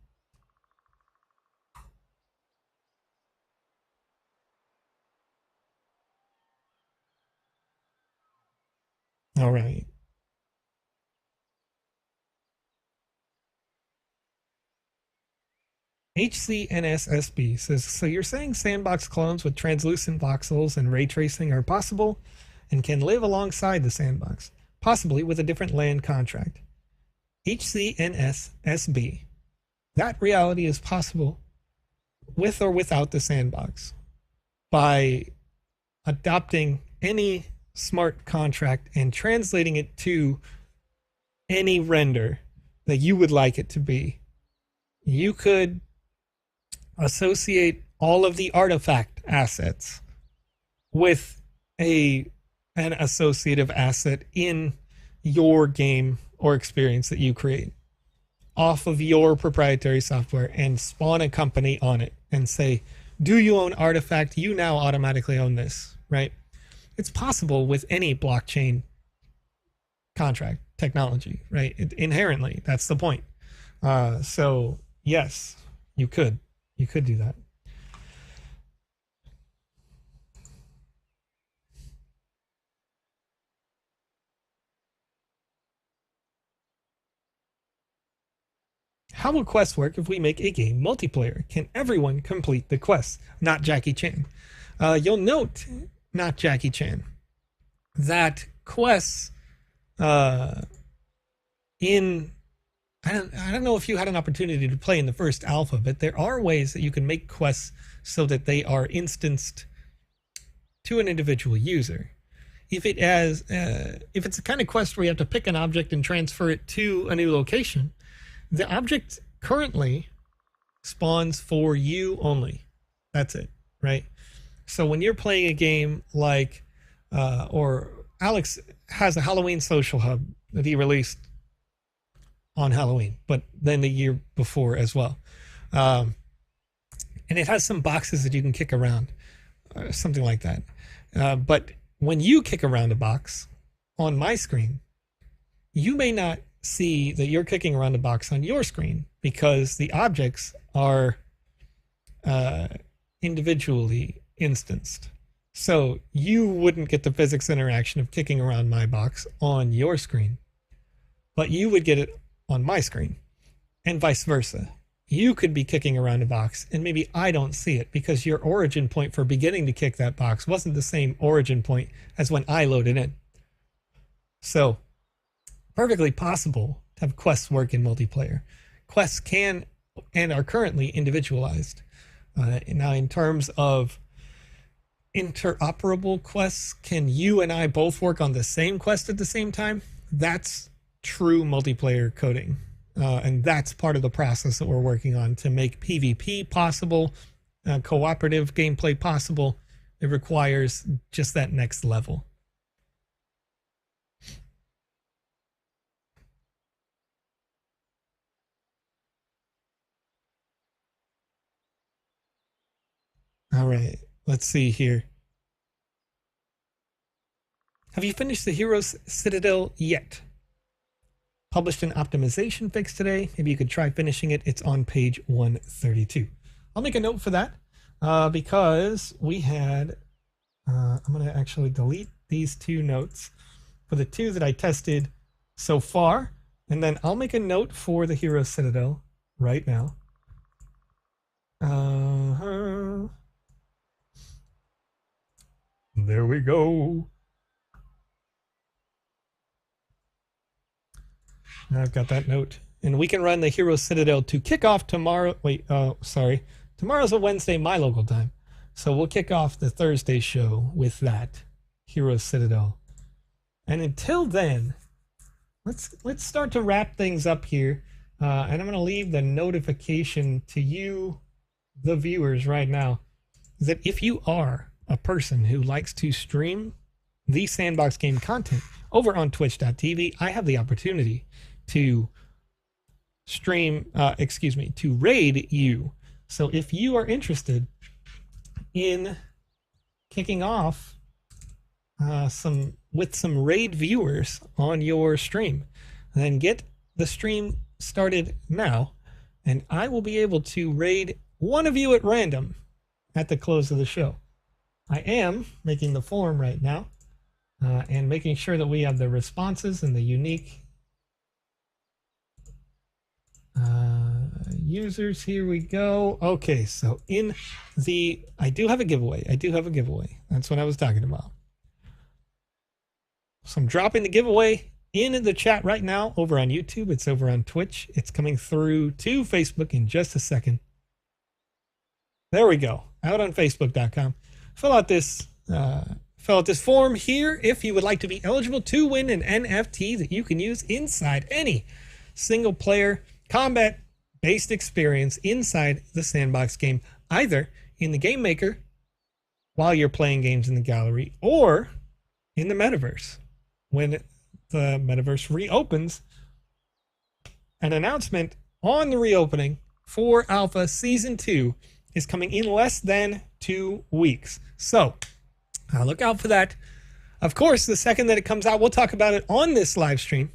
All right. HCNSSB says, so you're saying Sandbox clones with translucent voxels and ray tracing are possible and can live alongside the Sandbox, possibly with a different land contract. HCNSSB. That reality is possible with or without the Sandbox by adopting any smart contract and translating it to any render that you would like it to be. You could associate all of the artifact assets with an associative asset in your game or experience that you create off of your proprietary software and spawn a company on it and say, do you own artifact? You now automatically own this, right? It's possible with any blockchain contract technology, right? Inherently, that's the point. So yes, you could do that. How will quests work if we make a game multiplayer? Can everyone complete the quests? Not Jackie Chan. You'll note, not Jackie Chan, that quests in I don't know if you had an opportunity to play in the first alpha, but there are ways that you can make quests so that they are instanced to an individual user. If it's a kind of quest where you have to pick an object and transfer it to a new location, the object currently spawns for you only. That's it, right? So when you're playing a game like, or Alex has a Halloween social hub that he released on Halloween, but then the year before as well. And it has some boxes that you can kick around, something like that. But when you kick around a box on my screen, you may not see that you're kicking around a box on your screen because the objects are individually instanced. So you wouldn't get the physics interaction of kicking around my box on your screen, but you would get it on my screen, and vice versa. You could be kicking around a box and maybe I don't see it because your origin point for beginning to kick that box wasn't the same origin point as when I loaded in. So perfectly possible to have quests work in multiplayer. Quests can and are currently individualized. Now, in terms of interoperable quests, can you and I both work on the same quest at the same time? That's true multiplayer coding. And that's part of the process that we're working on to make PvP possible, cooperative gameplay possible. It requires just that next level. All right, let's see here. Have you finished the Heroes Citadel yet? Published an optimization fix today. Maybe you could try finishing it. It's on page 132. I'll make a note for that because we had, I'm going to actually delete these two notes for the two that I tested so far. And then I'll make a note for the Heroes Citadel right now. There we go. I've got that note. And we can run the Hero Citadel to kick off tomorrow. Wait, sorry. Tomorrow's a Wednesday, my local time. So we'll kick off the Thursday show with that Hero Citadel. And until then, let's start to wrap things up here. And I'm going to leave the notification to you, the viewers, right now, that if you are a person who likes to stream the Sandbox game content over on twitch.tv, I have the opportunity to stream, to raid you. So if you are interested in kicking off some raid viewers on your stream, then get the stream started now, and I will be able to raid one of you at random at the close of the show. I am making the form right now and making sure that we have the responses and the unique users. Here we go. Okay, so I do have a giveaway. That's what I was talking about. So I'm dropping the giveaway in the chat right now over on YouTube. It's over on Twitch. It's coming through to Facebook in just a second. There we go. Out on Facebook.com. Fill out this form here if you would like to be eligible to win an NFT that you can use inside any single player combat based experience inside the Sandbox game, either in the Game Maker while you're playing games in the gallery or in the Metaverse. When the Metaverse reopens, an announcement on the reopening for Alpha Season 2 is coming in less than 2 weeks. So look out for that. Of course, the second that it comes out, we'll talk about it on this live stream.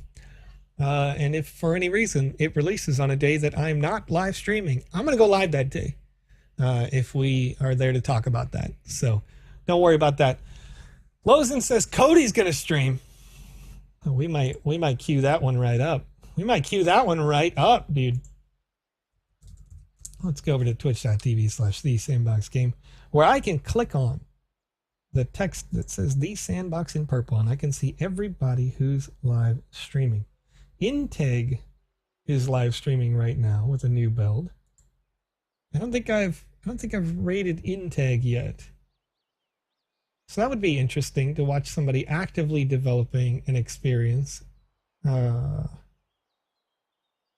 And if for any reason it releases on a day that I'm not live streaming, I'm going to go live that day if we are there to talk about that. So don't worry about that. Lozen says Cody's going to stream. Oh, we might cue that one right up. We might cue that one right up, dude. Let's go over to twitch.tv/TheSandboxGame, where I can click on the text that says The Sandbox in purple, and I can see everybody who's live streaming. Integ is live streaming right now with a new build. I don't think I've rated Integ yet. So that would be interesting to watch somebody actively developing an experience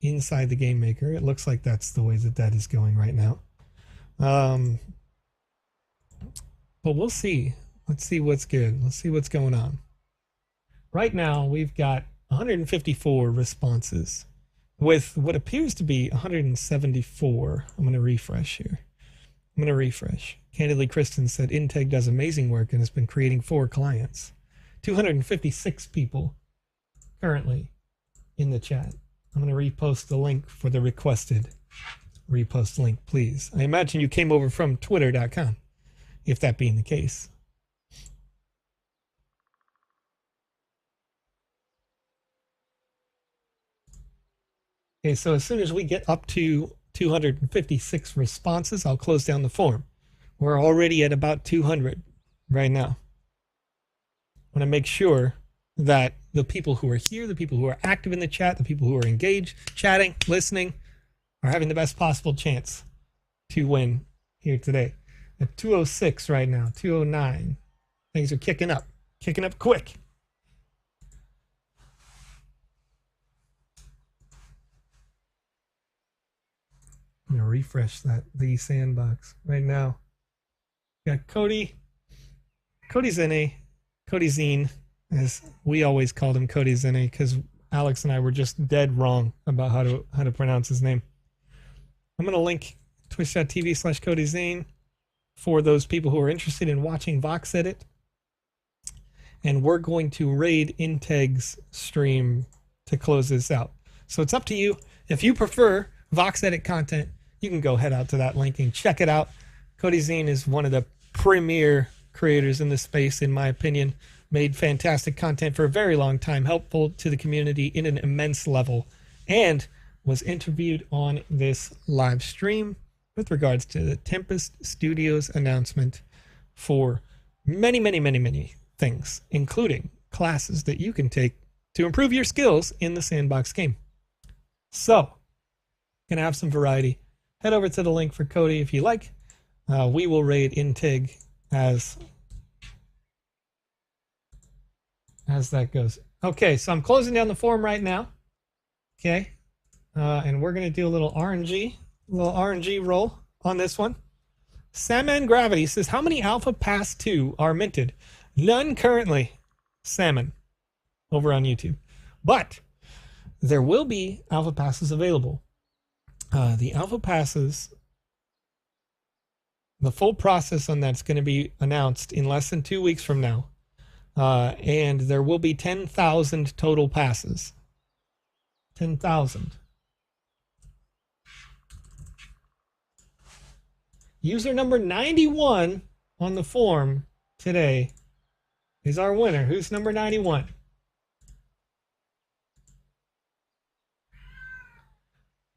inside the Game Maker. It looks like that's the way that is going right now. But we'll see. Let's see what's good. Let's see what's going on. Right now, we've got 154 responses with what appears to be 174. I'm going to refresh here. I'm going to refresh. Candidly, Kristen said Integ does amazing work and has been creating 4 clients. 256 people currently in the chat. I'm going to repost the link for the requested repost link, please. I imagine you came over from twitter.com, if that being the case. Okay, so as soon as we get up to 256 responses, I'll close down the form. We're already at about 200 right now. I want to make sure that the people who are here, the people who are active in the chat, the people who are engaged, chatting, listening, are having the best possible chance to win here today. At 206 right now, 209. Things are kicking up quick. I'm going to refresh the sandbox right now. Got Cody Zine, as we always called him Cody Zine, because Alex and I were just dead wrong about how to pronounce his name. I'm going to link twitch.tv/CodyZine for those people who are interested in watching VoxEdit. And we're going to raid Integ's stream to close this out. So it's up to you. If you prefer VoxEdit content, you can go head out to that link and check it out. Cody Zine is one of the premier creators in this space, in my opinion. Made fantastic content for a very long time, helpful to the community in an immense level, and was interviewed on this live stream with regards to the Tempest Studios announcement for many, many, many, many things, including classes that you can take to improve your skills in the Sandbox game. So, gonna have some variety. Head over to the link for Cody if you like. We will raid Integ as that goes. Okay, so I'm closing down the form right now. Okay, and we're gonna do a little RNG roll on this one. Salmon Gravity says, how many Alpha Pass 2 are minted? None currently, Salmon, over on YouTube. But there will be Alpha Passes available. The Alpha Passes, the full process on that's going to be announced in less than 2 weeks from now. And there will be 10,000 total passes. 10,000. User number 91 on the form today is our winner. Who's number 91?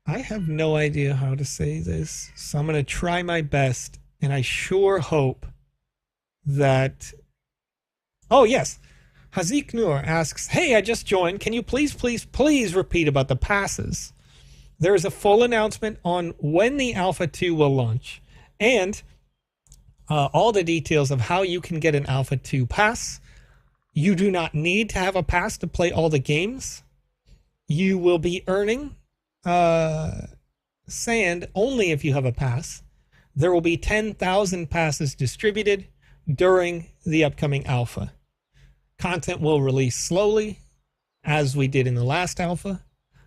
I have no idea how to say this, so I'm going to try my best, and I sure hope that... Oh, yes. Hazik Noor asks, hey, I just joined. Can you please repeat about the passes? There is a full announcement on when the Alpha 2 will launch, and all the details of how you can get an Alpha 2 pass. You do not need to have a pass to play all the games. You will be earning sand only if you have a pass. There will be 10,000 passes distributed during the upcoming Alpha. Content will release slowly, as we did in the last Alpha,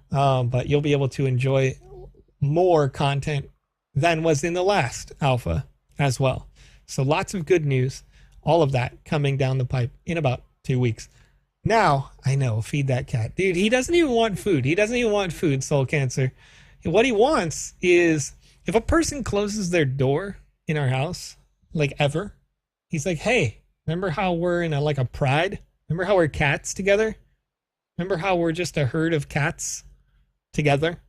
but you'll be able to enjoy more content than was in the last Alpha as well. So lots of good news, all of that coming down the pipe in about 2 weeks. Now, I know, feed that cat. Dude, he doesn't even want food. He doesn't even want food, Soul Cancer. What he wants is, if a person closes their door in our house, like ever, he's like, hey, remember how we're in a pride? Remember how we're cats together? Remember how we're just a herd of cats together?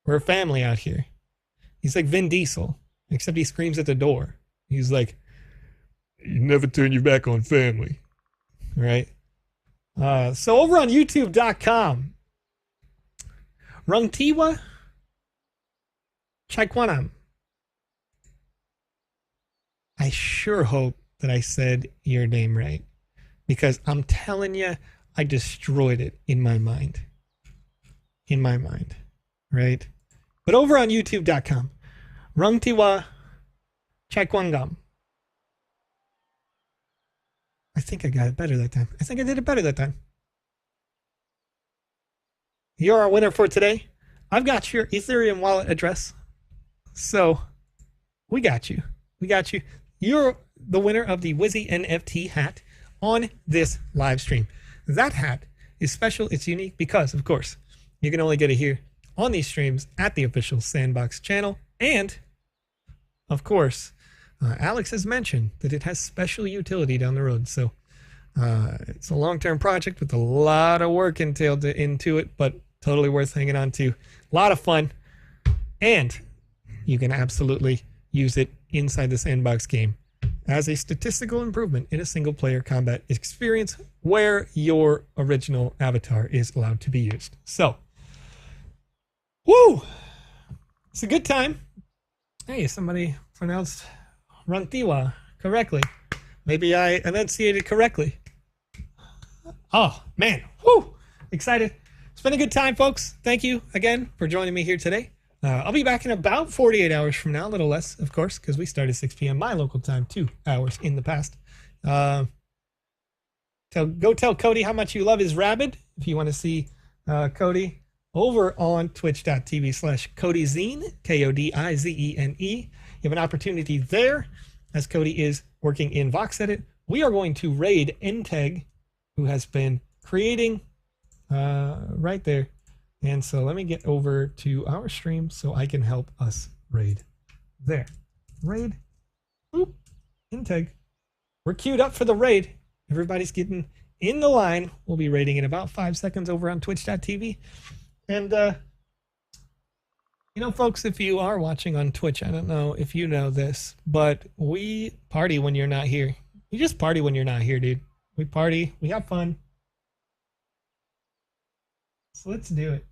We're a family out here. He's like Vin Diesel, except he screams at the door. He's like, you never turn your back on family. Right? So over on YouTube.com, Rungtiwa Chaikwanam. I sure hope that I said your name right, because I'm telling you, I destroyed it in my mind. In my mind, right? But over on YouTube.com, Rungtiwa Chaikwangam. I think I got it better that time. I think I did it better that time. You're our winner for today. I've got your Ethereum wallet address. So, we got you. We got you. You're the winner of the Wizzy NFT hat on this live stream. That hat is special. It's unique because, of course, you can only get it here on these streams at the official Sandbox channel. And, of course, Alex has mentioned that it has special utility down the road. So, it's a long-term project with a lot of work entailed into it, but totally worth hanging on to. A lot of fun. And you can absolutely use it inside the Sandbox game as a statistical improvement in a single-player combat experience where your original avatar is allowed to be used. So, woo! It's a good time. Hey, somebody pronounced Rantiwa correctly. Maybe I enunciated correctly. Oh, man. Woo! Excited. It's been a good time, folks. Thank you again for joining me here today. I'll be back in about 48 hours from now, a little less, of course, because we started 6 p.m. my local time, 2 hours in the past. Go tell Cody how much you love his rabbit. If you want to see Cody over on twitch.tv/CodyZine, KODIZENE. You have an opportunity there, as Cody is working in VoxEdit. We are going to raid Nteg, who has been creating right there. And so let me get over to our stream so I can help us raid. There. Raid. Boop. Integ. We're queued up for the raid. Everybody's getting in the line. We'll be raiding in about 5 seconds over on twitch.tv. And, you know, folks, if you are watching on Twitch, I don't know if you know this, but we party when you're not here. We just party when you're not here, dude. We party. We have fun. So let's do it.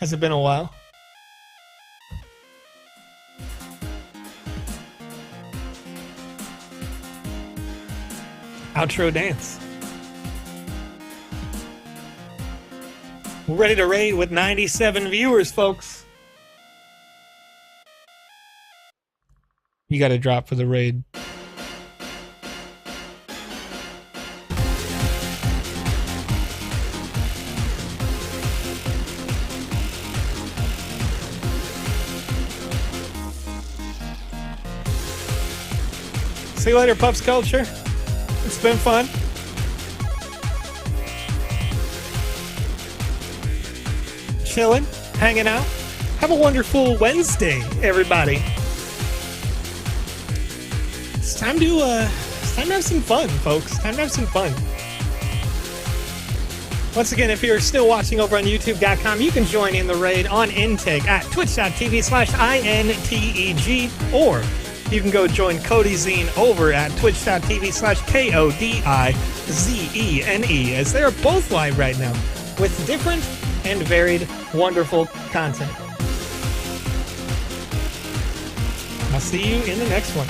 Has it been a while? Outro dance. We're ready to raid with 97 viewers, folks. You got to drop for the raid. See you later, Pups Culture. It's been fun. Chilling, hanging out. Have a wonderful Wednesday, everybody. It's time to have some fun, folks. Time to have some fun. Once again, if you're still watching over on YouTube.com, you can join in the raid on Integ at twitch.tv/INTEG, or you can go join CodyZine over at twitch.tv/KODIZENE, as they are both live right now with different and varied, wonderful content. I'll see you in the next one.